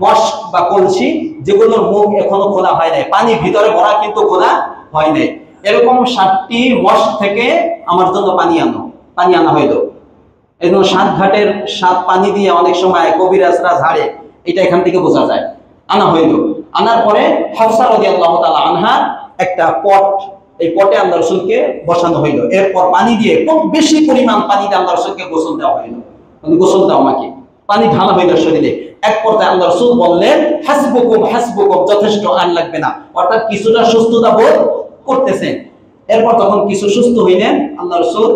মশক বা কলসি যেগুলোর মুখ এখনো খোলা হয় নাই, পানি ভিতরে ভরা কিন্তু খোলা হয় নাই, এরকম 7টি মশক থেকে আমার জন্য পানি আনা হইল। এই জন্য 7 ঘাটের 7 পানি দিয়ে অনেক সময় কবিরাজরা ঝাড়ে, এটা এখান থেকে বোঝা যায়। আনা হইল। আনার পরে হাফসা রাদিয়াল্লাহু তাআলা আনহা একটা পট, এই পটে আল্লাহ রাসূলকে বসানো হইল। এরপর পানি দিয়ে খুব বেশি পরিমাণ পানিতে আল্লাহ রাসূলকে গোসল দেওয়া হইল। গোসল দাও আমাকে, পানি ঢালা হইল শরীরে। এক পর্যায়ে আল্লাহ রাসূল বললেন হাসবুকুম হাসবুকুম, যথেষ্ট, আর লাগবে না। অর্থাৎ কিছুটা সুস্থতা বোধ করতেছেন। এরপর তখন কিছু সুস্থ হইলেন, আল্লাহ রাসূল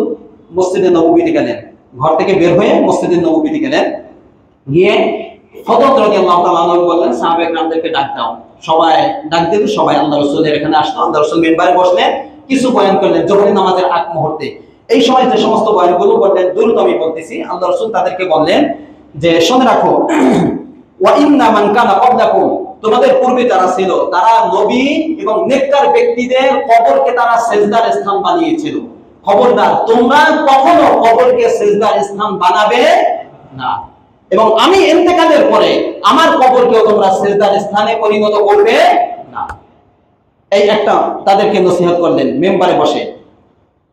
মসজিদে নববীতে গেলেন। ঘর থেকে বের হয়ে মসজিদে নববীতে গেলেন। গিয়ে হযরত রাদিয়াল্লাহু তাআলা আনহু বললেন সাহাবায়ে কেরামদেরকে ডাক দাও। সবাই ডাক দিল, সবাই আল্লাহ রাসূলের এখানে আসলো। আল্লাহ রাসূল মিম্বারে বসলেন, কিছু বয়ান করলেন জোহরের নামাজের আগ মুহূর্তে। এই সময় যে সমস্ত বয়ানগুলো করলেন দ্রুত আমি বলতেছি। আল্লাহ রাসূল তাদেরকে বললেন যে শুনে রাখো, ওয়া ইন্না মান কানা ক্বাবলাকুম, তোমাদের পূর্বে যারা ছিল তারা নবী এবং নেককার ব্যক্তিদের কবরকে তারা সিজদার স্থান বানিয়েছিল। খবরদার তোমরা কখনো কবরকে সিজদার স্থান বানাবে না, এবং আমি ইন্তেকালের পরে আমার কবরকেও তোমরা সিজদার স্থানে পরিণত করবে না। এই একটা তাদেরকে নসিহত করলেন মেম্বারে বসে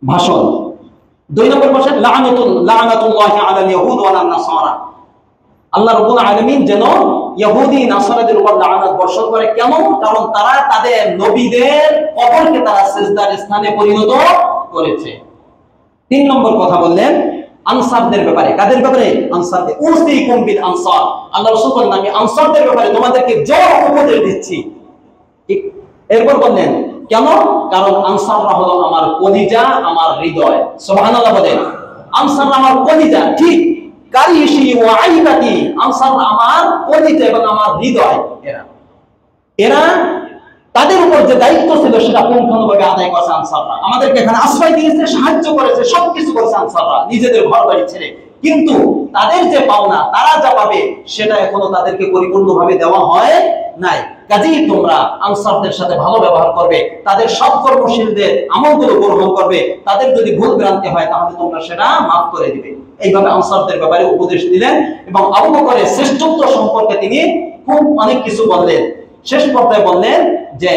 ভাষণ। 2 নম্বর বসে লাআনাতুল্লাহি আলাল ইয়াহুদ ওয়া নাসারা, আল্লাহ রাব্বুল আলামিন যেন ইহুদি নাসারাদের উপর লাআনাত বর্ষণ করে। কেন? কারণ তারা তাদের নবীদের কবরকে তারা সিজদার স্থানে পরিণত করেছে। 3 নম্বর কথা বললেন আনসারদের ব্যাপারে। কাদের ব্যাপারে? আনসারদের। উসিকুম বিল আনসার, আল্লাহ রাসূল বলেন আমি আনসারদের ব্যাপারে তোমাদেরকে জোর উপদেশ দিচ্ছি। এরপর বললেন কেন? কারণ আনসাররা হলো আমার কলিজা, আমার হৃদয়। সুবহানাল্লাহ বলেন। আনসাররা আমার কলিজা, ঠিক কারিশি ওয়া আইবাতি, আনসাররা আমার কলিজা এবং আমার হৃদয়। এরা তাদের উপর যে দায়িত্ব ছিল সেটা পুঙ্খানুপুঙ্খভাবে আদায় করেছে আনসাররা। আমাদেরকে এখানে আশ্রয় দিয়েছে, সাহায্য করেছে, সবকিছু করেছে আনসাররা নিজেদের ঘর বাড়ি ছেড়ে। কিন্তু তাদের যে পাওনা, তারা যা পাবে সেটা এখনো তাদেরকে পরিপূর্ণভাবে দেওয়া হয় নাই। কাজেই তোমরা আনসারদের সাথে ভালো ব্যবহার করবে, তাদের সব কর্মশীলদের আমলগুলো গ্রহণ করবে। তাদের যদি ভুল ভ্রান্তি হয় তাহলে তোমরা সেটা মাফ করে দিবে। এইভাবে আনসারদের ব্যাপারে উপদেশ দিলেন এবং আবু বকরের শ্রেষ্ঠত্ব সম্পর্কে তিনি খুব অনেক কিছু বললেন। শেষ পর্যায়ে বললেন যে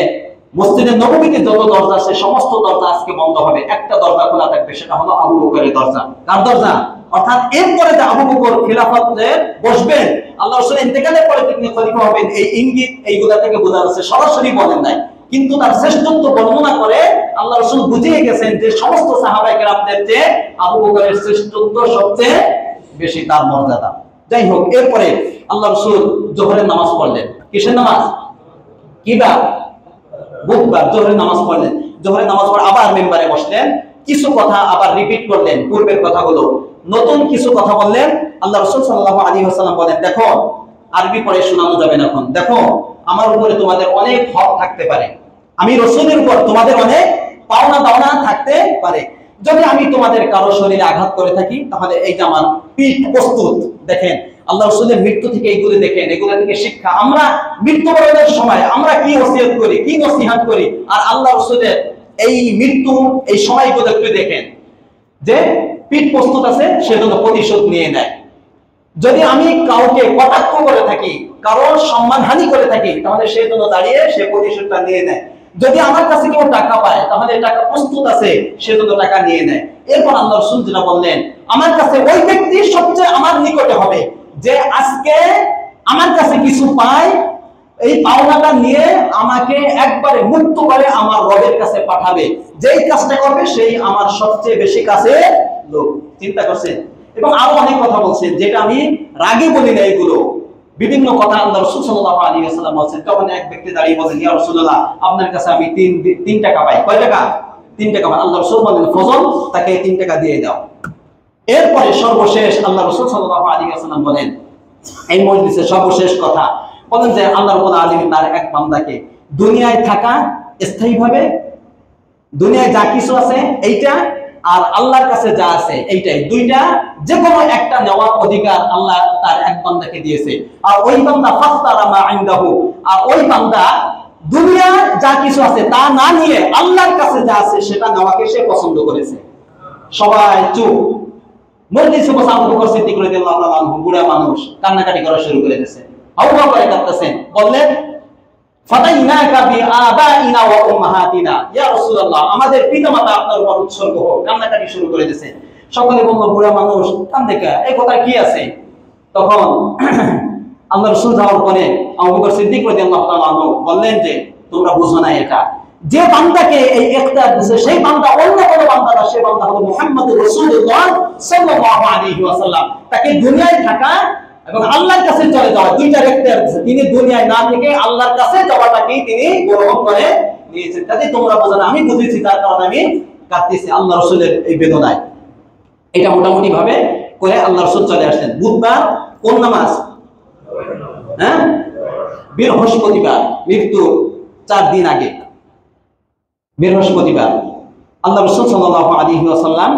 মসজিদে নববীতে যত দরজা আছে সমস্ত দরজা আজকে বন্ধ হবে, একটা দরজা খোলা থাকবে, সেটা হলো আবু বকরের দরজা। কার দরজা? অর্থাৎ এরপরে যে আবু বকর খিলাফতে বসবেন, আল্লাহ রাসূল ইন্তেকালের পরে তিনি খলিফা হবেন, এই ইঙ্গিত এইগুলা থেকে বোঝা যাচ্ছে। সরাসরি বলেন নাই, কিন্তু তার শ্রেষ্ঠত্ব বর্ণনা করে আল্লাহ রাসূল বুঝিয়ে গেছেন যে সমস্ত সাহাবায়ে কেরামদের চেয়ে আবু বকরের শ্রেষ্ঠত্ব সবচেয়ে বেশি, তার মর্যাদা। যাই হোক, এরপরে আল্লাহ রাসূল জোহরের নামাজ পড়লেন। কিসের নামাজ? কিবা বুধবার জোহরের নামাজ পড়লেন। জোহরের নামাজ পড়ে আবার মেম্বারে বসলেন, কিছু কথা আবার রিপিট করলেন, পূর্বের কথাগুলো, নতুন কিছু কথা বললেন। আল্লাহ রাসূল সাল্লাল্লাহু আলাইহি ওয়াসাল্লাম বলেন দেখো, আরবি পড়ে শোনানো যাবে না এখন, দেখো আমার উপরে তোমাদের অনেক হক থাকতে পারে, আমি রাসূলের উপর তোমাদের অনেক পাওনা দাওনা থাকতে পারে। যদি আমি তোমাদের কারো শরীরে আঘাত করে থাকি তাহলে এই যে আমার পিঠ প্রস্তুত। দেখেন আল্লাহ রাসূলের মৃত্যু থেকে এইগুলো দেখেন, এগুলো থেকে শিক্ষা। আমরা মৃত্যুবরণের সময় আমরা কি ওসিয়ত করি, কি নসিহত করি, আর আল্লাহ রাসূলের এই মৃত্যু এই সময়গুলো একটু দেখেন যে পিঠ প্রস্তুত আছে, সেজন্য প্রতিশোধ নিয়ে নেয়। যদি আমি কাউকে কটাক্ষ করে থাকি, কারো সম্মানহানি করে থাকি, তাহলে সেই জন্য দাঁড়িয়ে সে প্রতিশোধটা নিয়ে নেয়। যদি আমার কাছে কেউ টাকা পায় তাহলে টাকা প্রস্তুত আছে, সেজন্য টাকা নিয়ে নেয়। এরপর আল্লাহ রাসূল যেটা বললেন, আমার কাছে ওই ব্যক্তি সবচেয়ে আমার নিকটে হবে যে আজকে আমার কাছে কিছু পায়, এই পাওনাটা নিয়ে আমাকে একবারে মুক্ত করে আমার রবের কাছে পাঠাবে। যেই কাজটা করবে সেই আমার সবচেয়ে বেশি কাছে লোক। চিন্তা করছেন? এবং আরো অনেক কথা বলছেন যেটা আমি রাগে বলি না, এগুলো বিভিন্ন কথা আল্লাহ রাসূল সাল্লাল্লাহু আলাইহি ওয়াসাল্লাম বলেছেন। তখন এক ব্যক্তি দাঁড়িয়ে বলেন, ইয়া রাসূলুল্লাহ, আপনার কাছে আমি 3 টাকা পাই। কয় টাকা? 3 টাকা পাই। আল্লাহ রাসূল বলেন, ফজল, তাকে 3 টাকা দিয়ে দাও। এরপরে সর্বশেষ আল্লাহ রাসূল সাল্লাল্লাহু আলাইহি ওয়াসাল্লাম বলেন, এই মজলিসের সর্বশেষ কথা বলেন যে আল্লাহ রাব্বুল আলামিন তার এক বান্দাকে দুনিয়ায় থাকা স্থায়ীভাবে, দুনিয়ায় যা কিছু আছে এইটা আর আল্লাহর কাছে যা আছে এইটাই, দুইটা যে কোনো একটা নেওয়ার অধিকার আল্লাহ তার এক বান্দাকে দিয়েছে। আর ওই বান্দা ফাস্তারা মা ইনদাহু, আর ওই বান্দা দুনিয়া যা কিছু আছে তা না নিয়ে আল্লাহর কাছে যা আছে সেটা নেওয়াকে সে পছন্দ করেছে। সবাই চুপ। মজলিসে বসে আবু বকর সিদ্দিক রাদিয়াল্লাহু তাআলা আনহু বুড়া মানুষ কান্নাকাটি করা শুরু করে দিয়েছে। আবু বকর কাঁদতেছেন, বললেন ফাতাইনাকা বিআবাইনা ওয়া উম্মাহাতিনা, ইয়া রাসূলুল্লাহ, আমাদের পিতামাতা আপনার উপর উৎসর্গ হোক। কান্নাকাটি শুরু করে দিয়েছে। সকলে বলল বুড়া মানুষ কান্দে কে, এই কথা কি আছে? তখন আল্লাহ রাসূল যাওয়ার পরে আবু বকর সিদ্দিক রাদিয়াল্লাহু তাআলা আনহু বললেন যে তোমরা বুঝো না, এটা যে বান্দাকে এই ইখতিয়ার দিয়েছে সেই বান্দা অন্য কোনো বান্দা না, সেই বান্দা হলো মুহাম্মদুর রাসূলুল্লাহ সাল্লাল্লাহু আলাইহি ওয়াসাল্লাম। তাকে দুনিয়ায় থাকা এবং আল্লাহর কাছে চলে যাওয়া দুইটার ইখতিয়ার দিয়েছে। তিনি দুনিয়ায় না থেকে আল্লাহর কাছে যাওয়াটাকেই তিনি গ্রহণ করে নিয়েছেন। তাই তোমরা বুঝো না, আমি বুঝেছি, তার কারণে আমি কাঁদতেছি আল্লাহ রাসূলের এই বেদনায়। এটা মোটামুটি ভাবে করে আল্লাহ রাসূল চলে আসলেন। বুধবার কোন নামাজ? হ্যাঁ, বৃহস্পতিবার, মৃত্যু 4 দিন আগে বৃহস্পতিবার। আল্লাহ রাসূল সাল্লাল্লাহু আলাইহি ওয়াসাল্লাম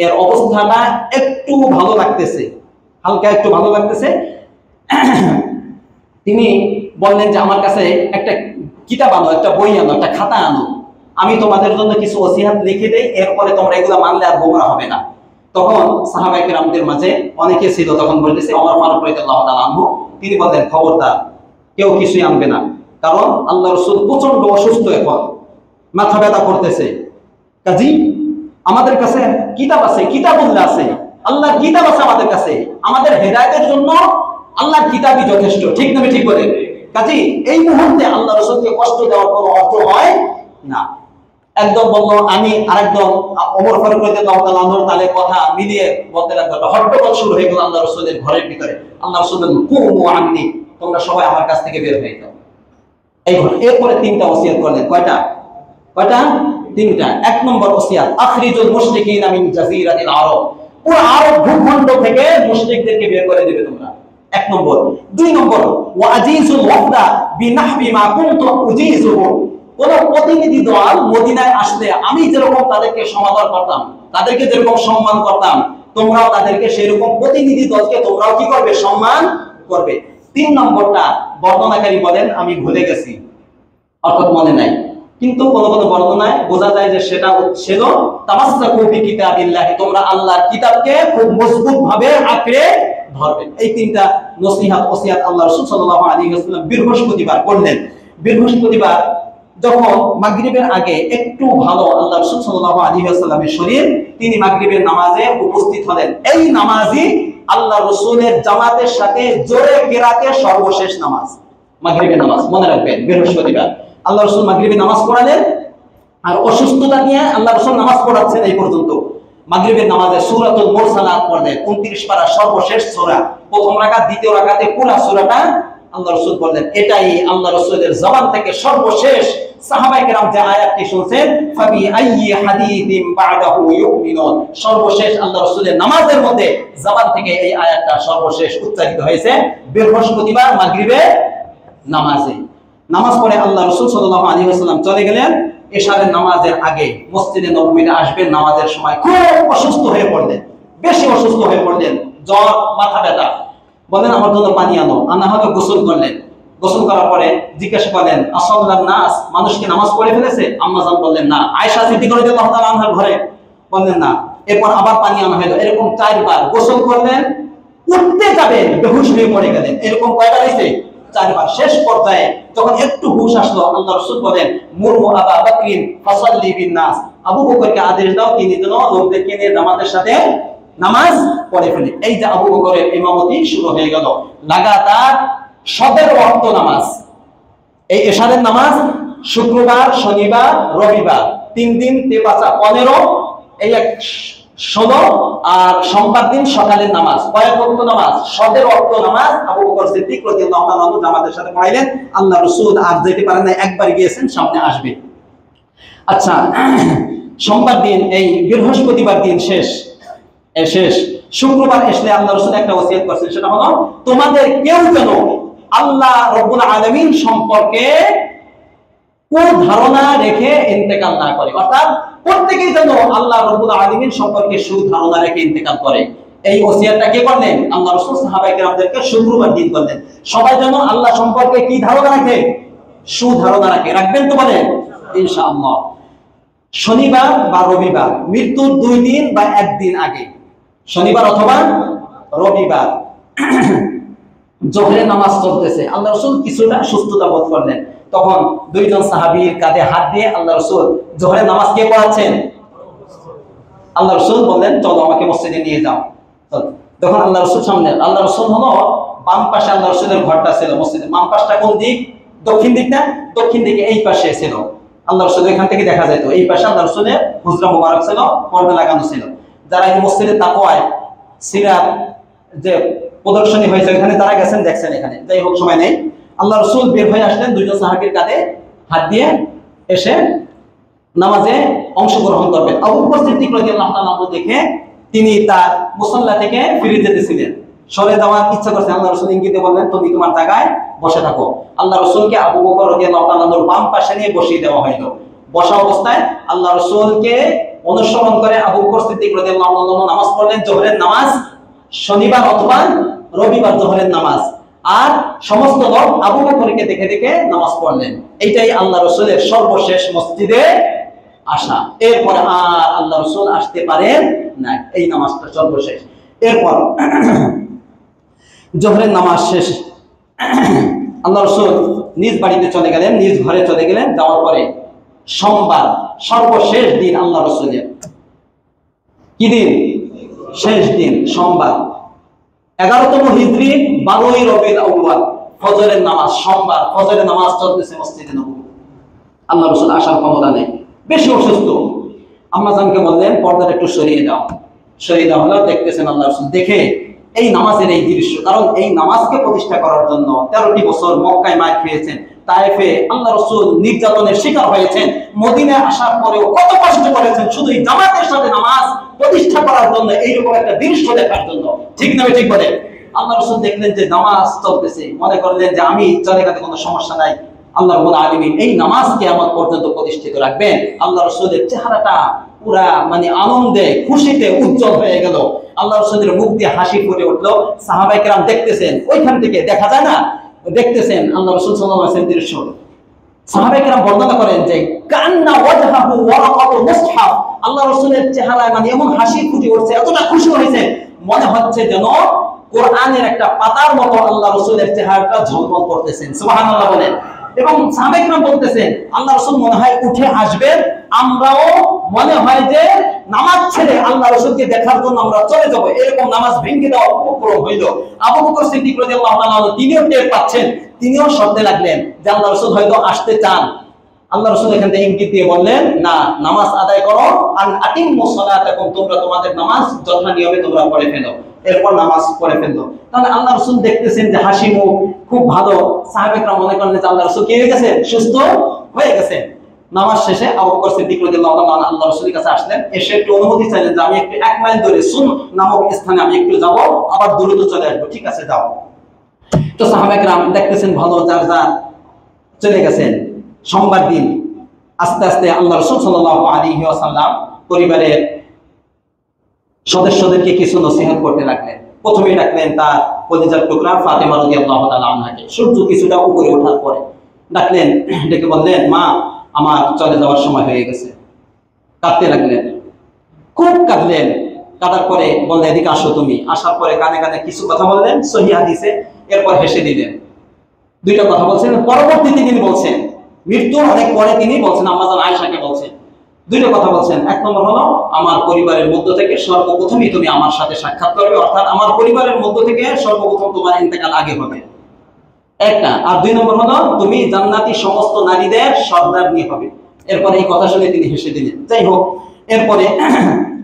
এর অবস্থাটা একটু ভালো লাগতেছে, হালকা একটু ভালো লাগতেছে। তিনি বললেন যে আমার কাছে একটা কিতাব আনো, একটা বই আনো, একটা খাতা আনো, আমি তোমাদের জন্য কিছু ওসিয়াত লিখে দেই, এরপরে তোমরা এগুলো মানলে আর গোমরা হবে না। তখন সাহাবায়ে কেরামদের মাঝে অনেকে ছিল, তখন বলতেছে ওমর ফারুক রাদিয়াল্লাহু তাআলা আনহু, তিনি বললেন খবরদার কেউ কিছুই আনবে না, কারণ আল্লাহ রাসূল প্রচন্ড অসুস্থ, এখন মাথা ব্যথা করতেছে। কাজী আমাদের কাছে কিতাব আছে, কিতাবুল্লাহ আছে, আল্লাহর কিতাব আছে আমাদের কাছে, আমাদের হেদায়েতের জন্য আল্লাহর কিতাবই যথেষ্ট। ঠিক না? ঠিক বলে। কাজী এই মুহূর্তে আল্লাহ রাসূলকে কষ্ট দেওয়ার কোনো অর্থ হয় না। একদম বলল আমি, আরেকদম ওমর ফারুক রাদিয়াল্লাহু তাআলা আনহুর তালে কথা মিলিয়ে বলতে লাগলো, হট্টগোল শুরু হয়ে গেল আল্লাহ রাসূলের ঘরের ভিতরে। আল্লাহ রাসূল বললেন কুমু আন্নি, তোমরা সবাই আমার কাছ থেকে বের হয়ে যাও। এই ঘরে এরপরে 3টা ওসিয়ত করলেন। কয়টা? 3টা। 1 নম্বর ওসিয়ত, আখরিজুল মুশরিকিনা মিন জাযীরাতিল আরব, পুরো আরব ভূখণ্ড থেকে মুশরিকদেরকে বের করে দিবে তোমরা। 1 নম্বর। 2 নম্বর, ওয়া আজিজুল ওয়াফদা বিনাহবি মা কুনতু উজিজুহু, কোন প্রতিনিধি দল মদিনায় আসলে আমি যেরকম তাদেরকে সমাদর করতাম, তাদেরকে যেরকম সম্মান করতাম, তোমরাও তাদেরকে সেরকম প্রতিনিধি দলকে তোমরাও কি করবে? সম্মান করবে। 3 নম্বরটা বর্ণনাকারী বলেন আমি ভুলে গেছি, অর্থাৎ মনে নাই, কিন্তু কোন কোন বর্ণনায় বোঝা যায় যে সেটা ছিল তামাসসাকু বিকিতাবিল্লাহ, তোমরা আল্লাহর কিতাবকে খুব মজবুত ভাবে আঁকড়ে ধরবে। এই 3টা নসিহত ওসিয়াত আল্লাহ রাসূল সাল্লাল্লাহু আলাইহি ওয়াসাল্লাম বৃহস্পতিবার করলেন। বৃহস্পতিবার যখন মাগরিবের আগে একটু ভালো আল্লাহ রাসূল সাল্লাল্লাহু আলাইহি ওয়াসাল্লামের শরীর, তিনি মাগরিবের নামাজে উপস্থিত হলেন। এই নামাজই আল্লাহ রাসূলের জামাতের সাথে জোরে কেরাতের সর্বশেষ নামাজ মাগরিবের নামাজ। মনে রাখবেন, বৃহস্পতিবার আল্লাহ রাসূল মাগরিবের নামাজ পড়ালেন, আর অসুস্থতা নিয়ে আল্লাহ রাসূল নামাজ পড়াচ্ছেন এই পর্যন্ত। মাগরিবের নামাজে সূরাতুল মুরসালাত পড়লেন, 29 পারা সর্বশেষ সূরা। প্রথম রাকাত, দ্বিতীয় রাকাতে পুরো সূরাটা আল্লাহ রাসূল বললেন, এটাই আল্লাহ রাসূলের জবান থেকে সর্বশেষ। সাহাবায়ে কেরাম যে আয়াতটি শুনছেন, ফাবি আইয়ি হাদিসিন বাদাহু ইউমিনুন, সর্বশেষ আল্লাহ রাসূলের নামাজের মধ্যে জবান থেকে এই আয়াতটা সর্বশেষ উচ্চারিত হয়েছে বৃহস্পতিবার মাগরিবে নামাজে। নামাজ পড়ে আল্লাহ রাসূল সাল্লাল্লাহু আলাইহি ওয়াসাল্লাম চলে গেলেন। এশারের নামাজের আগে মসজিদে নববীতে আসবেন, নামাজের সময় খুব অসুস্থ হয়ে পড়লেন, বেশি অসুস্থ হয়ে পড়লেন, জ্বর, মাথা ব্যথা। বলেন আমার জন্য পানি আনো, আনা হলো, গোসল করলেন। গোসল করার পরে জিজ্ঞাসা করলেন আসাল্লান নাস, মানুষ কি নামাজ পড়ে ফেলেছে? আম্মা জান বললেন না। আয়েশা সিদ্দিকা রাদিয়াল্লাহু তাআলা আনহার ঘরে বললেন না। এরপর আবার পানি আনা হলো, এরকম 4 বার গোসল করলেন। উঠতে যাবেন, বেহুশ হয়ে পড়ে গেলেন। এরকম কয়বার হয়েছে? 4 বার। শেষ পর্যায়ে যখন একটু হুঁশ আসলো, আল্লাহ রাসূল বলেন মুরমু আবা বকরিন ফাসাল্লি বিন নাস, আবু বকরকে আদেশ দাও, তিনি যেন লোকদেরকে নিয়ে জামাতের সাথে নামাজ পড়ে ফেলে। এই যে আবু বকরের ইমামতি শুরু হয়ে গেল, লাগাতার 17 ওয়াক্ত নামাজ। এই এশারের নামাজ শুক্রবার, শনিবার, রবিবার, 3 দিন 15, এই 16, আর সোমবার দিন সকালের নামাজ। কয়েক ওয়াক্ত নামাজ? 17 ওয়াক্ত নামাজ আবু বকর সিদ্দিক রাদিয়াল্লাহু তাআলা আনহু জামাতের সাথে পড়াইলেন। আল্লাহ রাসূল আর যেতে পারেন না, একবার গিয়েছেন, সামনে আসবে। আচ্ছা, সোমবার দিন, এই বৃহস্পতিবার দিন শেষ। শুক্রবার এসলে আল্লাহ রাসূল একটা ওসিয়ত করেছেন, সেটা হলো তোমাদের কেউ যেন আল্লাহ রাব্বুল আলামিন সম্পর্কে ধারণা রেখে ইন্তেকাল না করে, অর্থাৎ প্রত্যেকেই যেন আল্লাহ রাব্বুল আলামিন সম্পর্কে সুধারণা রেখে ইন্তেকাল করে। এই ওসিয়তটা কে করলেন? আল্লাহ রাসূল সাহাবায়ে কেরামদেরকে শুক্রবার দিন করলেন। সবাই যেন আল্লাহ সম্পর্কে কি ধারণা রাখে? সুধারণা রাখে। রাখবেন তো বলেন ইনশাআল্লাহ। শনিবার বা রবিবার, মৃত্যুর 2 দিন বা 1 দিন আগে, শনিবার অথবা রবিবার, জোহরের নামাজ চলতেছে। আল্লাহ রাসূল কিছুটা সুস্থতা বোধ করলেন, তখন 2 জন সাহাবীর কাঁধে হাত দিয়ে আল্লাহ রাসূল জোহরের নামাজ কে পড়াচ্ছেন? আল্লাহ রাসূল বললেন চলো আমাকে মসজিদে নিয়ে যাও। তখন আল্লাহ রাসূল সামনে, আল্লাহ রাসূল হলো বাম পাশে আল্লাহ রাসূলের ঘরটা ছিল মসজিদের। বাম পাশটা কোন দিক? দক্ষিণ দিক না? দক্ষিণ দিকে এই পাশে ছিল আল্লাহ রাসূল, এখান থেকে দেখা যেত এই পাশে আল্লাহ রাসূলের হুজরা মুবারক ছিল, পর্দা লাগানো ছিল। যারা এই মসজিদের তাকওয়ায় সিরাত যে প্রদর্শনী হয়েছে এখানে তারা গেছেন, দেখছেন। এখানে যাই হোক, সময় নেই। আল্লাহ রাসূল বের হয়ে আসলেন, দুইজন সাহাবীর কাঁধে হাত দিয়ে এসে নামাজে অংশগ্রহণ করবেন। আবু বকর সিদ্দিক রাদিয়াল্লাহু তাআলা দেখে তিনি তার মুসাল্লা থেকে ফিরে যেতেছিলেন, সরে যাওয়ার ইচ্ছা করছেন। আল্লাহ রাসূল ইঙ্গিতে বললেন, তুমি তোমার জায়গায় বসে থাকো। আল্লাহ রাসূলকে আবু বকর রাদিয়াল্লাহু তাআলার বাম পাশে নিয়ে বসিয়ে দেওয়া হলো। বসা অবস্থায় আল্লাহ রাসূলকে অনুসরণ করে আবু বকর সিদ্দিক রাদিয়াল্লাহু তাআলা নামাজ পড়লেন, জোহরের নামাজ, শনিবার অথবা রবিবার জোহরের নামাজ। আর সমস্ত লোক আবু বকরকে দেখে দেখে নামাজ পড়লেন। এইটাই আল্লাহ রাসূলের সর্বশেষ মসজিদে আসা। এরপর আর আল্লাহ রাসূল আসতে পারেন না, এই নামাজটা সর্বশেষ। এরপর জোহরের নামাজ শেষ, আল্লাহ রাসূল নিজ বাড়িতে চলে গেলেন, নিজ ঘরে চলে গেলেন। যাওয়ার পরে সোমবার সর্বশেষ দিন আল্লাহ রাসূলের, কি দিন? শেষ দিন সোমবার, 11তম হিজরি 12ই রবিউল আউয়াল, ফজরের নামাজ। সোমবার ফজরের নামাজ চলতেছে মসজিদে নববী। আল্লাহ রাসূল আসার ক্ষমতা নেই, বেশি অসুস্থ। আম্মা জানকে বললেন, পর্দাটা একটু সরিয়ে দাও। সরিয়ে দেওয়া হলো। দেখতেছেন আল্লাহ রাসূল দেখে এই নামাজের এই দৃশ্য, কারণ এই নামাজকে প্রতিষ্ঠা করার জন্য 13টি বছর মক্কায় মার খেয়েছেন, তায়েফে আল্লাহ রাসূল নির্যাতনের শিকার হয়েছেন, মদিনায় আসার পরেও কত কষ্ট করেছেন শুধু এই জামাতের সাথে নামাজ প্রতিষ্ঠা করার জন্য, এইরকম একটা দৃশ্য দেখার জন্য। ঠিক না? ঠিক বলে। আল্লাহ রাসূল দেখলেন যে নামাজ চলতেছে, মনে করলেন যে আমি চলে গেলে কোনো সমস্যা নাই, আল্লাহ রাব্বুল আলামিন এই নামাজকে আমার পর্যন্ত প্রতিষ্ঠিত রাখবেন। আল্লাহ রাসূলের চেহারাটা পুরা আনন্দে খুশিতে উজ্জ্বল হয়ে গেল। আল্লাহ রাসূলের মুখ দিয়ে হাসি ফুটে উঠলো। সাহাবায়ে কেরাম দেখতেছেন, ওইখান থেকে দেখা যায় না, দেখতেছেন আল্লাহ রাসূল সাল্লাল্লাহু আলাইহি ওয়াসাল্লাম দৃশ্য। সাহাবায়ে কেরাম বর্ণনা করেন যে কান্না ওয়াজহাহু ওয়ারাকাতুল মুসহাফ, আল্লাহ রাসূলের চেহারায় এমন হাসি ফুটে উঠছে, এতটা খুশি হয়েছে, মনে হচ্ছে যেন কোরআনের একটা পাতার মতো আল্লাহ রাসূলের চেহারাটা ঝলমল করতেছেন। সুবহানাল্লাহ বলেন। এবং সাহাবায়ে কেরাম বলতেছেন, আল্লাহ রাসূল মনে হয় উঠে আসবেন, আমরাও মনে হয় যে নামাজ ছেড়ে আল্লাহ রাসূলকে দেখার জন্য আমরা চলে যাব। এরকম নামাজ ভেঙে দেওয়ার উপক্রম হইল। আবু বকর সিদ্দিক রাদিয়াল্লাহু তাআলা তিনিও টের পাচ্ছেন, তিনিও শর্তে লাগলেন যে আল্লাহ রাসূল হয়তো আসতে চান। আল্লাহ রাসূল এখান থেকে ইঙ্গিত দিয়ে বললেন, না, নামাজ আদায় করো, আন আতিম্মুস সালাতাকুম, তোমরা তোমাদের নামাজ যথা নিয়মে তোমরা পড়ে ফেলো। এরপর নামাজ পড়ে ফেললো। তাহলে আল্লাহ রাসূল দেখতেছেন যে হাসি মুখ খুব ভালো। সাহাবায়ে কেরাম মনে করলেন যে আল্লাহ রাসূল কি হয়ে গেছে? সুস্থ হয়ে গেছে। নামাজ শেষে আবু বকর সিদ্দিক রাদিয়াল্লাহু তাআলা আল্লাহ রাসূলের কাছে আসলেন, এসে একটু অনুমতি চাইলেন যে আমি একটু 1 মাইল দূরে সুন নামক স্থানে আমি একটু যাব, আবার দ্রুত চলে আসবো। ঠিক আছে, যাও। তো সাহাবায়ে কেরাম দেখতেছেন ভালো, যার যার চলে গেছেন। সোমবার দিন আস্তে আস্তে আল্লাহ রাসূল সাল্লাল্লাহু আলাইহি ওয়াসাল্লাম পরিবারের সদস্যদেরকে কিছু নসিহত করতে লাগলেন। প্রথমে ডাকলেন তার কলিজার টুকরা ফাতেমা রাদিয়াল্লাহু তাআলা আনহাকে। সূর্য কিছুটা উপরে ওঠার পরে ডাকলেন, ডেকে বললেন, মা, আমার চলে যাওয়ার সময় হয়ে গেছে। কাঁদতে লাগলেন, খুব কাঁদলেন। কাঁদার পরে বললেন, এদিকে আসো তুমি। আসার পরে কানে কানে কিছু কথা বললেন সহিহ হাদিসে, এরপর হেসে দিলেন। দুইটা কথা বলছেন, পরবর্তীতে তিনি বলছেন, মৃত্যুর অনেক পরে তিনি বলছেন, আম্মা জান আয়েশাকে বলছেন। দুইটা কথা বলছেন। এক নম্বর হলো, আমার পরিবারের মধ্য থেকে সর্বপ্রথমই তুমি আমার সাথে সাক্ষাৎ করবে, অর্থাৎ আমার পরিবারের মধ্য থেকে সর্বপ্রথম তোমার ইন্তেকাল আগে হবে, একটা। আর 2 নম্বর হলো, তুমি জান্নাতি সমস্ত নারীদের সর্দারনি হবে। এরপরে এই কথা শুনে তিনি হেসে দিলেন। যাই হোক, এরপরে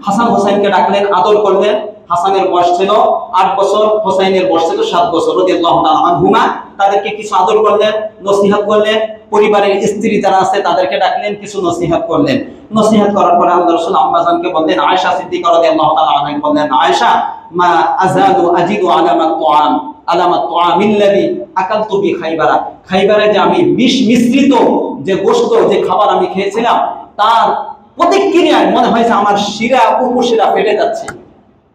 হাসান হোসেনকে ডাকলেন, আদর করলেন। হাসানের বয়স ছিল 8 বছর, হোসেনের বয়স ছিল 7 বছর রাদিয়াল্লাহু তাআলা আনহুমা। তাদেরকে কিছু আদর করলেন, নসিহত করলেন। পরিবারের স্ত্রী যারা আছে তাদেরকে ডাকলেন, কিছু নসিহত করলেন। নসিহত করার পরে আল্লাহ রাসূল আম্মা জানকে বললেন, আয়েশা সিদ্দিকা রাদিয়াল্লাহু তাআলা আনহাকে বললেন, আয়েশা, মা আযাদু আজিদু আলামাত তুআম আলামাত তুআমিল্লাযী আকালতু বি খাইবারা, খাইবারে যে আমি বিষ মিশ্রিত যে গোশত, যে খাবার আমি খেয়েছিলাম, তার প্রতিক্রিয়ায় মনে হয়েছে আমার শিরা উপশিরা ফেটে যাচ্ছে।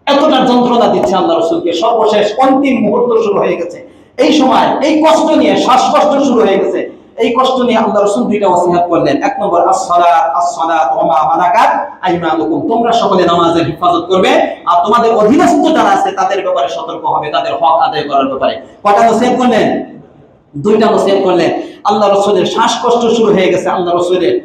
এতটা যন্ত্রণা দিচ্ছে আল্লাহ রাসূলকে। সর্বশেষ অন্তিম মুহূর্ত শুরু হয়ে গেছে। এই সময় এই কষ্ট নিয়ে, শ্বাসকষ্ট শুরু হয়ে গেছে। এই কষ্ট নিয়ে আল্লাহ রাসূল দুইটা ওসিয়ত করলেন। এক নম্বর, as-সালাত ওয়া মা মালাকাত আইমানুকুম, তোমরা সকলে নামাজের হেফাজত করবে, আর তোমাদের অধীনস্থ যারা আছে তাদের ব্যাপারে সতর্ক হবে, তাদের হক আদায় করার ব্যাপারে। কয়টা ওসিয়ত করলেন? দুইটা ওসিয়ত করলেন। আল্লাহ রাসূলের শ্বাসকষ্ট শুরু হয়ে গেছে। আল্লাহ রাসূলের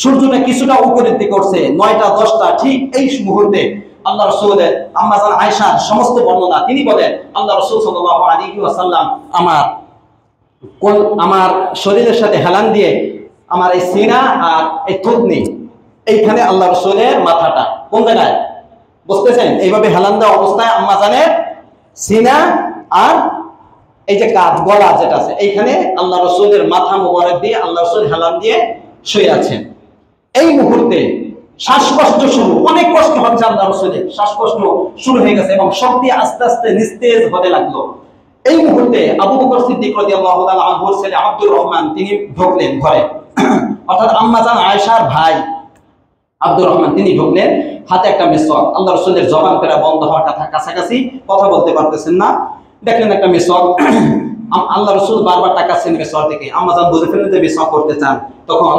সূর্যটা কিছুটা উপরের দিকে উঠছে, 9টা 10টা, ঠিক এই মুহূর্তে আল্লাহ রাসূলের আম্মা জান আয়েশার সমস্ত বর্ণনা। তিনি বলেন আল্লাহ রাসূল সাল্লাল্লাহু আলাইহি ওয়াসাল্লাম আমার শরীরের সাথে হেলান দিয়ে আমার এই সিনা আর এই থুতনি এইখানে আল্লাহ রাসূলের মাথাটা কোন জায়গায় বুঝতেছেন, এইভাবে হেলান দেওয়া অবস্থায় আম্মা জানের সিনা আর এই যে কাঁধ গলা যেটা আছে এইখানে আল্লাহ রাসূলের মাথা মোবারক দিয়ে আল্লাহ রাসূল হেলান দিয়ে শুয়ে আছেন। এই মুহূর্তে শ্বাসকষ্ট শুরু, অনেক কষ্ট হচ্ছে আল্লাহ রাসূলের, শ্বাসকষ্ট শুরু হয়ে গেছে এবং শক্তি আস্তে আস্তে নিস্তেজ হতে লাগলো। এই মুহূর্তে আবু বকর সিদ্দিক রাদিয়াল্লাহু তাআলা আনহুর ছেলে আব্দুর রহমান তিনি ঢুকলেন ঘরে, অর্থাৎ আম্মা জান আয়েশার ভাই আব্দুর রহমান তিনি ঢুকলেন, হাতে একটা মিসওয়াক। আল্লাহ রাসূলের জবান পেরা বন্ধ হওয়ার কাছাকাছি, কথা বলতে পারতেছেন না, দেখলেন একটা মিসওয়াক। আল্লাহ রাসূল বারবার তাকাচ্ছেন মিসওয়াক থেকে। আম্মা জান বুঝে ফেললেন যে মিসওয়াক করতে চান, তখন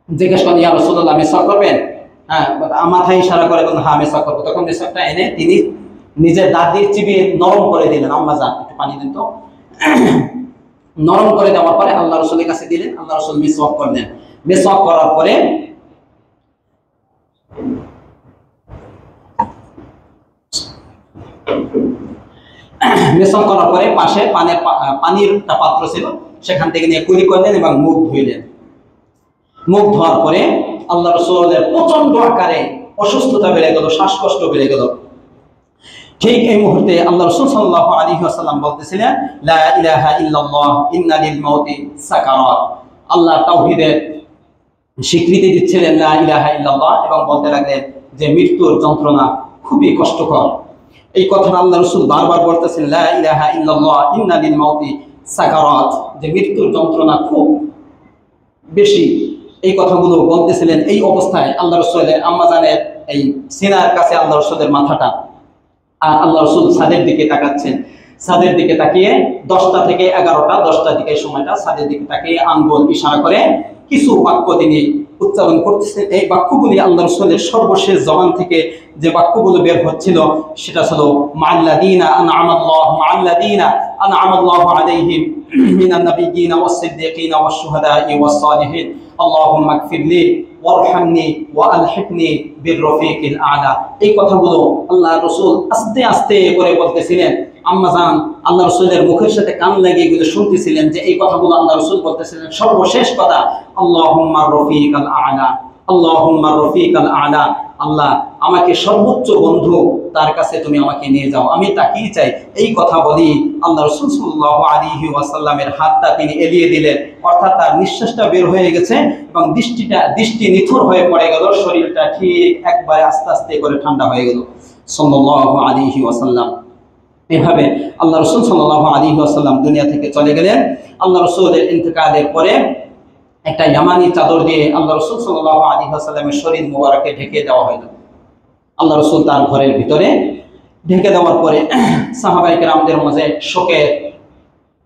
জিজ্ঞেস করেন ইয়া রাসূলুল্লাহ মিসওয়াক করবেন? হ্যাঁ, মাথায় ইশারা করে বলেন হ্যাঁ মিসওয়াক করব। তখন মিসওয়াকটা এনে তিনি নিজের দাঁত দিয়ে চিবিয়ে নরম করে দিলেন। আম্মা জান একটু পানি দিন তো। নরম করে দেওয়ার পরে আল্লাহ রাসূলের কাছে দিলেন। আল্লাহ রাসূল মিসওয়াক করলেন। মিসওয়াক করার পরে মিসওয়াক করার পরে পাশে পানির একটা পাত্র ছিল, সেখান থেকে নিয়ে কুলি করলেন এবং মুখ ধুইলেন। মুখ ধোয়ার পরে আল্লাহ রাসূলের প্রচন্ড আকারে অসুস্থতা বেড়ে গেল, শ্বাসকষ্ট বেড়ে গেল। ঠিক এই মুহূর্তে আল্লাহ রাসূল সাল্লাল্লাহু আলাইহি ওয়াসাল্লাম বলতেছিলেন লা ইলাহা ইল্লাল্লাহ ইন্না লিল মাউতি সাকারাত। আল্লাহ তাওহীদের স্বীকৃতি দিচ্ছিলেন লা ইলাহা ইল্লাল্লাহ, এবং বলতে লাগলেন যে মৃত্যুর যন্ত্রণা খুবই কষ্টকর। এই কথাটা আল্লাহ রাসূল বারবার বলতেছেন লা ইলাহা ইল্লাল্লাহ ইন্না লিল মাউতি সাকারাত, যে মৃত্যুর যন্ত্রণা খুব বেশি। এই কথাগুলো বলতেছিলেন। এই অবস্থায় আল্লাহ রাসূলের আম্মা জানের এই সিনার কাছে আল্লাহ রাসূলের মাথাটা, আর আল্লাহ রাসূল ছাদের দিকে তাকাচ্ছেন। ছাদের দিকে তাকিয়ে 10টা থেকে 11টা 10টার দিকে সময়টা, ছাদের দিকে তাকিয়ে আঙ্গুল ইশারা করে কিছু বাক্য তিনি উচ্চারণ করতেছেন। এই বাক্যগুলি আল্লাহ রাসূলের সর্বশেষ জবান থেকে যে বাক্যগুলো বের হচ্ছিল সেটা ছিল মাআল্লাযীনা আন'আমাল্লাহু আলাইহিম মিনান নাবিয়্যিনা ওয়াস-সিদ্দীকিনা ওয়াশ-শুহাদা'i ওয়াস-সালিহিন আল্লাহুম্মা ইগফিরলি ওয়ারহামনি ওয়া আলহিকনি বির-রফিকিল আ'লা। এই কথাগুলো আল্লাহ রাসূল আস্তে আস্তে করে বলতেছিলেন। আম্মা জান আল্লাহ রাসূলের মুখের সাথে কান লাগিয়ে এগুলো শুনতেছিলেন যে এই কথাগুলো আল্লাহ রাসূল বলতেছিলেন। সর্বশেষ কথা আল্লাহুম্মা রফিকাল আ'লা, আল্লাহুম্মা রফিকাল আ'লা, আল্লাহ আমাকে সর্বোচ্চ বন্ধু তার কাছে তুমি আমাকে নিয়ে যাও, আমি তাকেই চাই। এই কথা বলি আল্লাহ রাসূল সাল্লাল্লাহু আলাইহি ওয়াসাল্লামের হাতটা তিনি এলিয়ে দিলেন, অর্থাৎ তার নিঃশ্বাসটা বের হয়ে গেছে এবং দৃষ্টি নিথর হয়ে পড়ে গেল। শরীরটা ঠিক একবারে আস্তে আস্তে করে ঠান্ডা হয়ে গেল সাল্লাল্লাহু আলাইহি ওয়াসাল্লাম। এভাবে আল্লাহ রাসূল সাল্লাল্লাহু আলাইহি ওয়াসাল্লাম দুনিয়া থেকে চলে গেলেন। আল্লাহ রাসূলের ইন্তেকালের পরে একটা ইয়ামানি চাদর দিয়ে আল্লাহ রাসূল সাল্লাল্লাহু আলাইহি ওয়াসাল্লামের শরীর মোবারকে ঢেকে দেওয়া হলো। আল্লাহ রাসূল তার ঘরের ভিতরে ঢেকে দেওয়ার পরে সাহাবায়ে কেরামদের মাঝে শোকের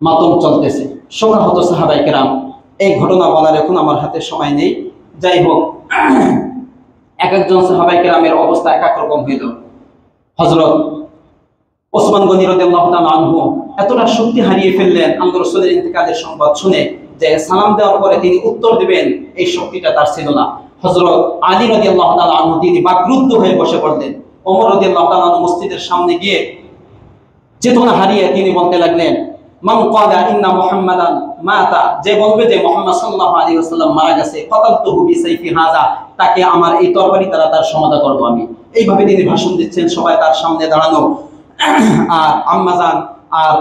মাতম চলতেছে, শোকাহত সাহাবায়ে কেরাম। এই ঘটনা বলার এখন আমার হাতে সময় নেই। যাই হোক, এক একজন সাহাবায়ে কেরামের অবস্থা এক এক রকম হইল। হযরত ওসমান গনি রাদিয়াল্লাহু তাআলা আনহু এতটা শক্তি হারিয়ে ফেললেন আল্লাহ রাসূলের ইন্তেকালের সংবাদ শুনে যে সালাম দেওয়ার পরে তিনি উত্তর দিবেন এই শক্তিটা তার ছিল না। হযরত আলী রাদিয়াল্লাহু তাআলা আনহু তিনি বাকরুদ্ধ হয়ে বসে পড়লেন। ওমর রাদিয়াল্লাহু তাআলা আনহু মসজিদের সামনে গিয়ে চেতনা হারিয়ে তিনি বলতে লাগলেন মান ক্বালা ইন্না মুহাম্মাদান মাতা, যে বলবে যে মুহাম্মদ সাল্লাল্লাহু আলাইহি ওয়াসাল্লাম মারা গেছে, ক্বাতালতুহু বিসাইফি হাযা, তাকে আমার এই তরবারি দ্বারা তার সমাধা করব আমি। এইভাবে তিনি ভাষণ দিচ্ছেন, সবাই তার সামনে দাঁড়ানো। আর আম্মা জান আর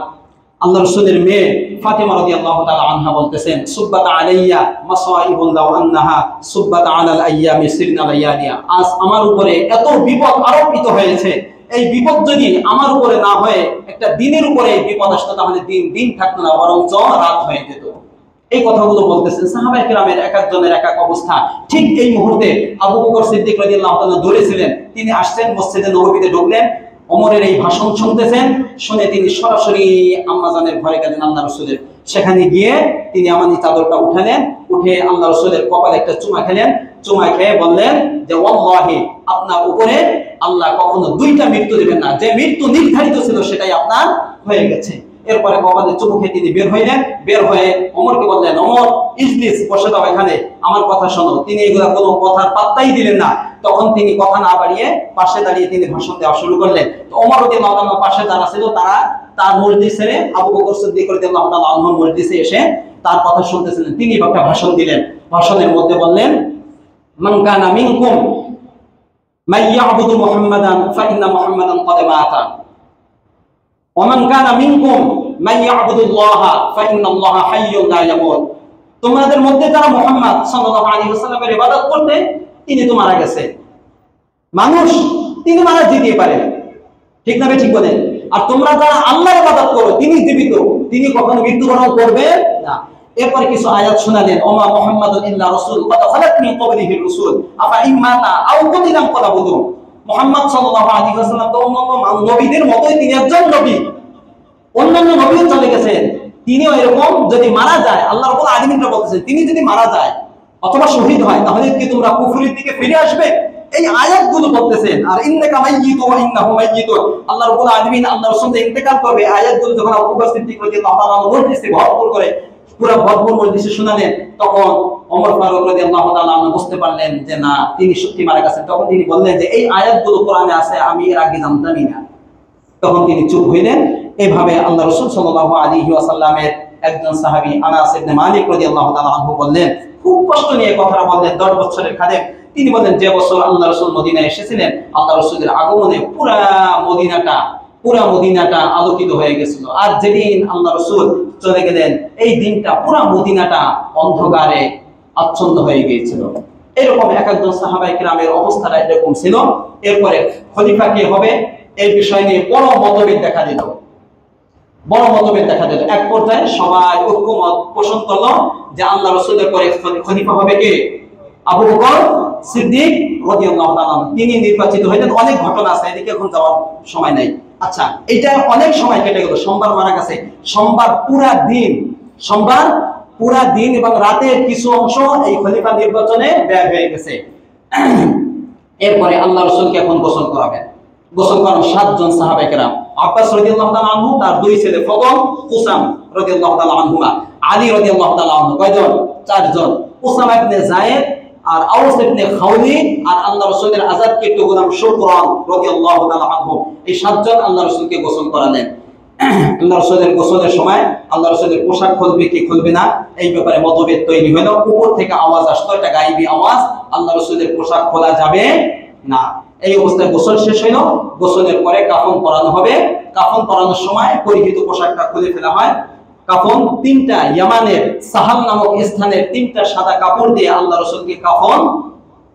আল্লাহ রাসূলের মেয়ে ফাতিমা রাদিয়াল্লাহু তাআলা আনহা বলতেছেন সুব্বাত আলাইয়া মাসাইবুন লাউ আন্নাহা সুব্বাত আলাল আইয়ামি সিরনা লায়ালিয়া, আজ আমার উপরে এত বিপদ আরোপিত হয়েছে, এই বিপদ যদি আমার উপরে না হয়ে একটা দিনের উপরে বিপদ আসতো তাহলে দিন থাকতো না, বরং রাত হয়ে যেত। এই কথাগুলো বলতেছেন। সাহাবায়ে কেরামের এক একজনের এক এক অবস্থা। ঠিক এই মুহূর্তে আবু বকর সিদ্দিক রাদিয়াল্লাহু তাআলা দৌড়েছিলেন, তিনি আসছেন মসজিদে নববীতে ঢুকলেন, ওমরের এই ভাষণ শুনতেছেন, শুনে তিনি সরাসরি আম্মা জানের ঘরে গেলেন আল্লাহ রাসূলের। সেখানে গিয়ে তিনি আমানি চাদরটা উঠালেন, উঠে আল্লাহ রাসূলের কপালে একটা চুমা খেলেন, চুমা খেয়ে বললেন যে ওয়াল্লাহি আপনার উপরে আল্লাহ কখনো দুইটা মৃত্যু দিবেন না, যে মৃত্যু নির্ধারিত ছিল সেটাই আপনার হয়ে গেছে। এরপরে কপালে চুমু খেয়ে তিনি বের হইলেন। বের হয়ে ওমরকে বললেন, ওমর ইজলিস, বসে দাও এখানে, আমার কথা শোনো। তিনি এগুলা কোনো কথার পাত্তাই দিলেন না। তখন তিনি কথা না বাড়িয়ে পাশে দাঁড়িয়ে তিনি ভাষণ দেওয়া শুরু করলেন। তো ওমর রাদিয়াল্লাহু আনহু পাশে যারা ছিল তারা তার মসজিদ ছেড়ে আবু বকর সিদ্দিক রাদিয়াল্লাহু তাআলা আনহুর মসজিদে এসে তার কথা শুনতেছিলেন। তিনি একটা ভাষণ দিলেন। ভাষণের মধ্যে বললেন, মান কানা মিনকুম মান ইয়াবুদু মুহাম্মাদান ফাইন্না মুহাম্মাদান ক্বাদ মাতা ওয়া মান কানা মিনকুম মান ইয়াবুদুল্লাহা ফাইন্নাল্লাহা হাইয়্যুন লা ইয়ামুত। তোমাদের মধ্যে যারা মুহাম্মদ সাল্লাল্লাহু আলাইহি ওয়াসাল্লামের ইবাদত করতে, তিনি তো মারা গেছে। মানুষ তিনি মারা যেতে পারেন, ঠিক না? ঠিক বলেন। আর তোমরা যারা আল্লাহর ইবাদত করো, তিনি জীবিত, তিনি কখনো মৃত্যুবরণ করবে না। এরপরে কিছু আয়াত শোনালেন, ওমা মুহাম্মাদুন ইল্লা রাসূল কদ খালাত মিন ক্বাবলিহির রাসূল আফা ইন মাতা আও কুতিলাম ফাতাবুদু। মুহাম্মদ সাল্লাল্লাহু আলাইহি ওয়াসাল্লাম তো অন্যান্য নবীদের মতই তিনি একজন নবী। অন্যান্য নবীও চলে গেছেন, তিনিও এরকম যদি মারা যায়, আল্লাহ রাব্বুল আলামিন বলতেছেন তিনি যদি মারা যায় অথবা শহীদ হয়, তাহলে কি তোমরা কুফরের দিকে ফিরে আসবে? এই আয়াতগুলো বলতেছেন। আর ইন্নাকা মাইয়িতু ওয়া ইন্নাহু মাইয়িতুন, আল্লাহ রাব্বুল আলামিন আল্লাহর রাসূল ইন্তেকাল করবে, আয়াতগুলো যখন আবু বকর সিদ্দিক রাদিয়াল্লাহু তাআলা মজলিসে ভরপুর করে পুরো ভরপুর মজলিসে শোনালেন, তখন ওমর ফারুক রাদিয়াল্লাহু তাআলা বুঝতে পারলেন যে না, তিনি সত্যি মারা গেছেন। তখন তিনি বললেন যে এই আয়াতগুলো কোরআনে আছে, আমি এর আগে জানতামই না। তখন তিনি চুপ হইলেন। এভাবে আল্লাহ রাসূল সাল্লাল্লাহু আলাইহি ওয়াসাল্লামের একজন সাহাবী আনাস ইবনে মালিক রাদিয়াল্লাহু তাআলা আনহু বললেন, খুব কষ্ট নিয়ে কথাটা বললেন, 10 বছরের খাদেম। তিনি বলেন, যে বছর আল্লাহ রাসূল মদিনায় এসেছিলেন, আল্লাহ রাসূলের আগমনে পুরা মদিনাটা আলোকিত হয়ে গেছিল। আর যেদিন আল্লাহ রাসূল চলে গেলেন, এই দিনটা পুরা মদিনাটা অন্ধকারে আচ্ছন্ন হয়ে গিয়েছিল। এরকম একজন সাহাবায়ে কেরামের অবস্থাটা এরকম ছিল। এরপরে খলিফা কে হবে এই বিষয় নিয়ে বড় মতভেদ দেখা দিল। এক পর্যায়ে সবাই ঐক্যমত পোষণ করলো যে আল্লাহ রাসূলের পরে খলিফা হবে কে? আবু বকর সিদ্দিক রাদিয়াল্লাহু তাআলা। তিনি নির্বাচিত হইলেন। অনেক ঘটনা আছে, এদিকে এখন যাওয়ার সময় নাই। আচ্ছা, এটা অনেক সময় কেটে গেল। সোমবার মারা গেছে। সোমবার পুরা দিন এবং রাতের কিছু অংশ এই খলিফা নির্বাচনে ব্যয় হয়ে গেছে। এরপরে আল্লাহ রাসূলকে এখন গোসল করাবেন। গোসল করান 7 জন সাহাবায়ে কেরাম। আব্বাস রাদিয়াল্লাহু তাআলা আনহু, তার 2 ছেলে ফদল, কুসাম রাদিয়াল্লাহু তাআলা আনহুমা, আলী রাদিয়াল্লাহু তাআলা আনহু। কয়জন? 4 জন। উসামা ইবনে যায়েদ আর আউস ইবনে খাওলি আর আল্লাহ রাসূলের আযাদকৃত গোলাম শুকরান রাদিয়াল্লাহু তাআলা আনহু, এই 7 জন আল্লাহ রাসূলকে গোসল করালেন। আল্লাহ রাসূলের গোসলের সময় আল্লাহ রাসূলের পোশাক খুলবে কি খুলবে না, এই ব্যাপারে মতভেদ তৈরি হলো। উপর থেকে আওয়াজ আসতো, একটা গায়েবী আওয়াজ, আল্লাহ রাসূলের পোশাক খোলা যাবে না। এই অবস্থায় গোসল শেষ হইল। গোসলের পরে কাফন পরানো হবে। কাফন পরানোর সময় পরিহিত পোশাকটা খুলে ফেলা হয়। কাফন 3টা ইয়ামানের সাহাল নামক স্থানের 3টা সাদা কাপড় দিয়ে আল্লাহ রাসূলকে কাফন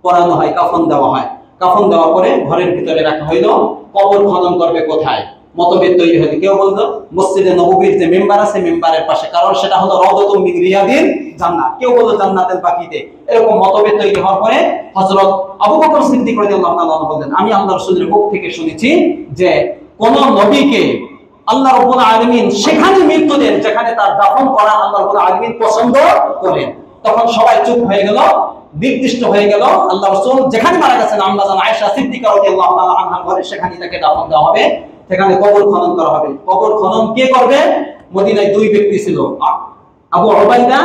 পরানো হয়, কাফন দেওয়া হয়। কাফন দেওয়ার পরে ঘরের ভিতরে রাখা হইল। কবর খনন করবে কোথায়? মতভেদ তৈরি হয়েছে। কেউ বলতো মসজিদে নববীর যে মেম্বার আছে মেম্বারের পাশে, কারণ সেটা হলো রাউদাতুম মিন রিয়াদিল জান্নাহ। কেউ বলতো জান্নাতের বাকিতে। এরকম মতভেদ তৈরি হওয়ার পরে হযরত আবু বকর সিদ্দিক রাদিয়াল্লাহু তাআলা বলেন, আমি আল্লাহ রাসূলের মুখ থেকে শুনেছি যে কোন নবীকে আল্লাহ রাব্বুল আলামিন সেখানে মৃত্যু দেন যেখানে তার দাফন করা আল্লাহ রাব্বুল আলামিন পছন্দ করেন। তখন সবাই চুপ হয়ে গেল, নির্দিষ্ট হয়ে গেল আল্লাহ রাসূল যেখানে মারা গেছেন আম্মা জান আয়েশা সিদ্দিকা রাদিয়াল্লাহু তাআলা আনহার ঘরে, সেখানেই তাকে দাফন দেওয়া হবে, সেখানে কবর খনন করা হবে। কবর খনন কে করবে? মদিনায় 2 ব্যক্তি ছিল, আবু উবাইদা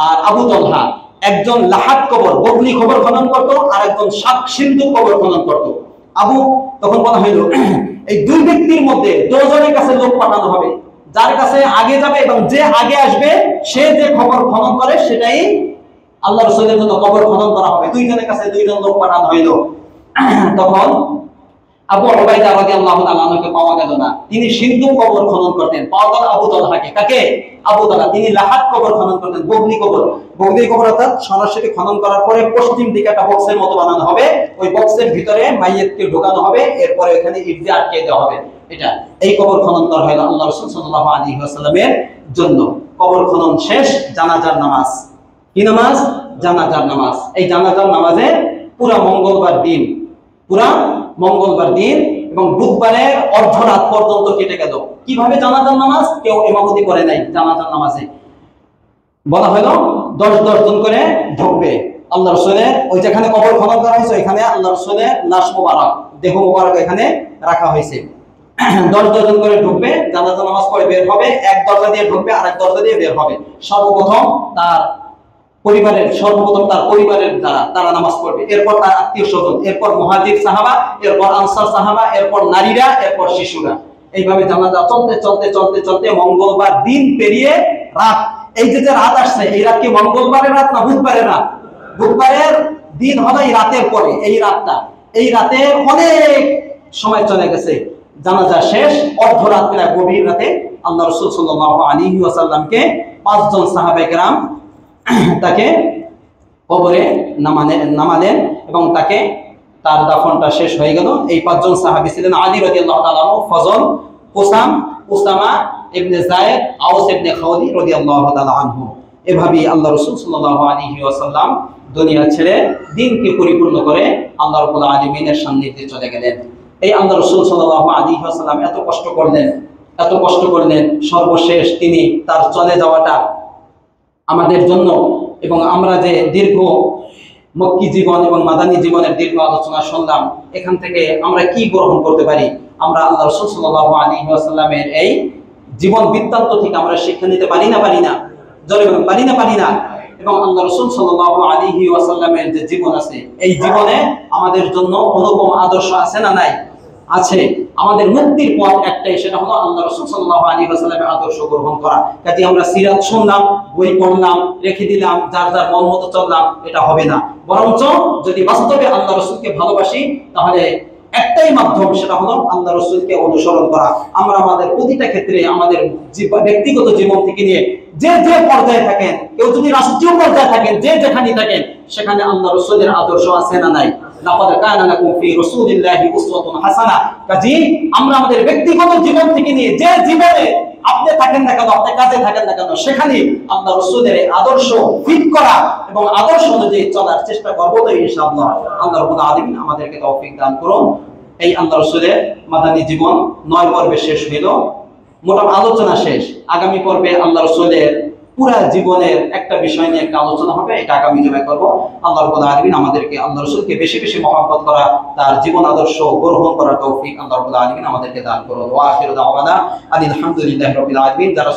আর আবু তালহা। একজন লাহাদ কবর, বগলি কবর খনন করত, আর একজন শাক সিন্ধু কবর খনন করত। তখন বলা হইল এই 2 ব্যক্তির মধ্যে 2 জনের কাছে লোক পাঠানো হবে, যার কাছে আগে যাবে এবং যে আগে আসবে সে যে কবর খনন করে সেটাই আল্লাহ রাসূলের জন্য কবর খনন করা হবে। 2 জনের কাছে 2 জন লোক পাঠানো হইল। তখন আবু উবাইদা রাদিয়াল্লাহু তাআলা আনহুকে পাওয়া গেল না। তিনি সিন্ধু কবর খনন করতেন। পাওয়া গেল আবু তালহাকে। কাকে? আবু তালহা। তিনি লাহাদ কবর খনন করতেন, বগলি কবর। বগলি কবর অর্থাৎ সরাসরি খনন করার পরে পশ্চিম দিকে একটা বক্সের মতো বানানো হবে। ওই বক্সের ভিতরে মাইয়িতকে ঢোকানো হবে, এরপরে ওখানে ইট দিয়ে আটকে দেওয়া হবে। এটা এই কবর খনন করা হলো আল্লাহ রাসূল সাল্লাল্লাহু আলাইহি ওয়াসাল্লামের জন্য। কবর খনন শেষ, জানাজার নামাজ। কি নামাজ? জানাজার নামাজ। এই জানাজার নামাজে পুরা মঙ্গলবার দিন এবং বুধবারের অর্ধরাত পর্যন্ত কেটে গেল। কিভাবে জানাজার নামাজ? কেউ ইমামতি করে নাই জানাজার নামাজে। বলা হলো 10 জন করে ঢুকবে। আল্লাহ রাসূলের ওই যেখানে কবর খনন করা হয়েছে এখানে আল্লাহ রাসূলের লাশ মোবারক, দেহ মোবারক এখানে রাখা হয়েছে। 10 জন করে ঢুকবে, জানাজা নামাজ পড়ে বের হবে, এক দরজা দিয়ে ঢুকবে আর এক দরজা দিয়ে বের হবে। সর্বপ্রথম তার পরিবারের যারা তারা নামাজ পড়বে, এরপর তার আত্মীয় স্বজন, এরপর মুহাজির সাহাবা, এরপর আনসার সাহাবা, এরপর নারীরা, এরপর শিশুরা। এইভাবে জানাজা চলতে চলতে চলতে চলতে মঙ্গলবার দিন পেরিয়ে রাত, এই যে রাত আসছে, এই রাত কি মঙ্গলবারের রাত না বুধবারের রাত? বুধবারের দিন হবে এই রাতের পরে, এই রাতে অনেক সময় চলে গেছে। জানাজা শেষ, অর্ধরাত্রে গভীর রাতে আল্লাহ রাসূল সাল্লাল্লাহু আলাইহি ওয়াসাল্লামকে 5 জন সাহাবায়ে কেরাম তাকে কবরে নামালেন এবং তাকে তার দাফনটা শেষ হয়ে গেল। এই 5 জন সাহাবী ছিলেন আলী রাদিয়াল্লাহু তাআলা আনহু, ফজল, উসামা ইবনে যায়েদ, আউস ইবনে খাওয়ালি রাদিয়াল্লাহু তাআলা আনহু। এভাবেই আল্লাহ রাসূল সাল্লাল্লাহু আলাইহি ওয়াসাল্লাম দুনিয়া ছেড়ে দিনকে পরিপূর্ণ করে আল্লাহ রাব্বুল আলামিনের সান্নিধ্যে চলে গেলেন। এই আল্লাহ রাসূল সাল্লাল্লাহু আলাইহি ওয়াসাল্লাম এত কষ্ট করলেন, সর্বশেষ তিনি তার চলে যাওয়াটা আমাদের জন্য, এবং আমরা যে দীর্ঘ মক্কি জীবন এবং মাদানী জীবনের দীর্ঘ আলোচনা শুনলাম, এখান থেকে আমরা কি গ্রহণ করতে পারি? আমরা আল্লাহ রাসূল সাল্লাল্লাহু আলাইহি ওয়াসাল্লামের এই জীবন বৃত্তান্ত থেকে আমরা শিক্ষা নিতে পারি না? জোরে বলুন, পারি না? এবং আল্লাহ রাসূল সাল্লাল্লাহু আলাইহি ওয়াসাল্লামের যে জীবন আছে, এই জীবনে আমাদের জন্য অনুপম আদর্শ আছে না নাই? আছে। আমাদের মুক্তির পথ একটাই, সেটা হলো আল্লাহ রাসূল সাল্লাল্লাহু আলাইহি ওয়াসাল্লামের আদর্শ গ্রহণ করা। কাজে আমরা সিরাত শুনলাম, বই পড়লাম, রেখে দিলাম, যার যার মন মতো চললাম, এটা হবে না। বরঞ্চ যদি বাস্তবে আল্লাহ রাসূলকে ভালোবাসি, তাহলে একটাই মাধ্যম, সেটা হলো আল্লাহ রাসূলকে অনুসরণ করা। আমরা আমাদের প্রতিটা ক্ষেত্রে, আমাদের ব্যক্তিগত জীবন থেকে নিয়ে যে পর্যায়ে থাকেন, কেউ যদি রাষ্ট্রীয় পর্যায়ে থাকেন, যে যেখানে থাকেন, সেখানে আল্লাহ রাসূলের আদর্শ আছে না নাই? লাকাদ কানা লাকুম ফি রাসূলিল্লাহি উসওয়াতুন হাসানাহ। কাজী আমরা আমাদের ব্যক্তিগত জীবন থেকে নিয়ে যে জীবনে আপনি থাকেন না কেন, আপনি কাজে থাকেন না কেন, সেখানে আল্লাহ রাসূলের আদর্শ ফিট করা এবং আদর্শ অনুযায়ী চলার চেষ্টা করব। তো ইনশাআল্লাহ আল্লাহ রাব্বুল আলামিন আমাদেরকে তৌফিক দান করুন। এই আল্লাহ রাসূলের মাদানী জীবন 9 পর্বে শেষ হলো, মোট আলোচনা শেষ। আগামী পর্বে আল্লাহ রাসূলের পুরা জীবনের একটা বিষয় নিয়ে একটা আলোচনা হবে, এটা আগামী জমে করব। আল্লাহ রাব্বুল আলামিন আমাদেরকে আল্লাহ রাসূলকে বেশি বেশি মহব্বত করা, তার জীবন আদর্শ গ্রহণ করার তৌফিক আল্লাহ রাব্বুল আলামিন আমাদেরকে দান করুন। ওয়া আখিরু দাওয়ানা আলহামদুলিল্লাহি রাব্বিল আলামিন। যারা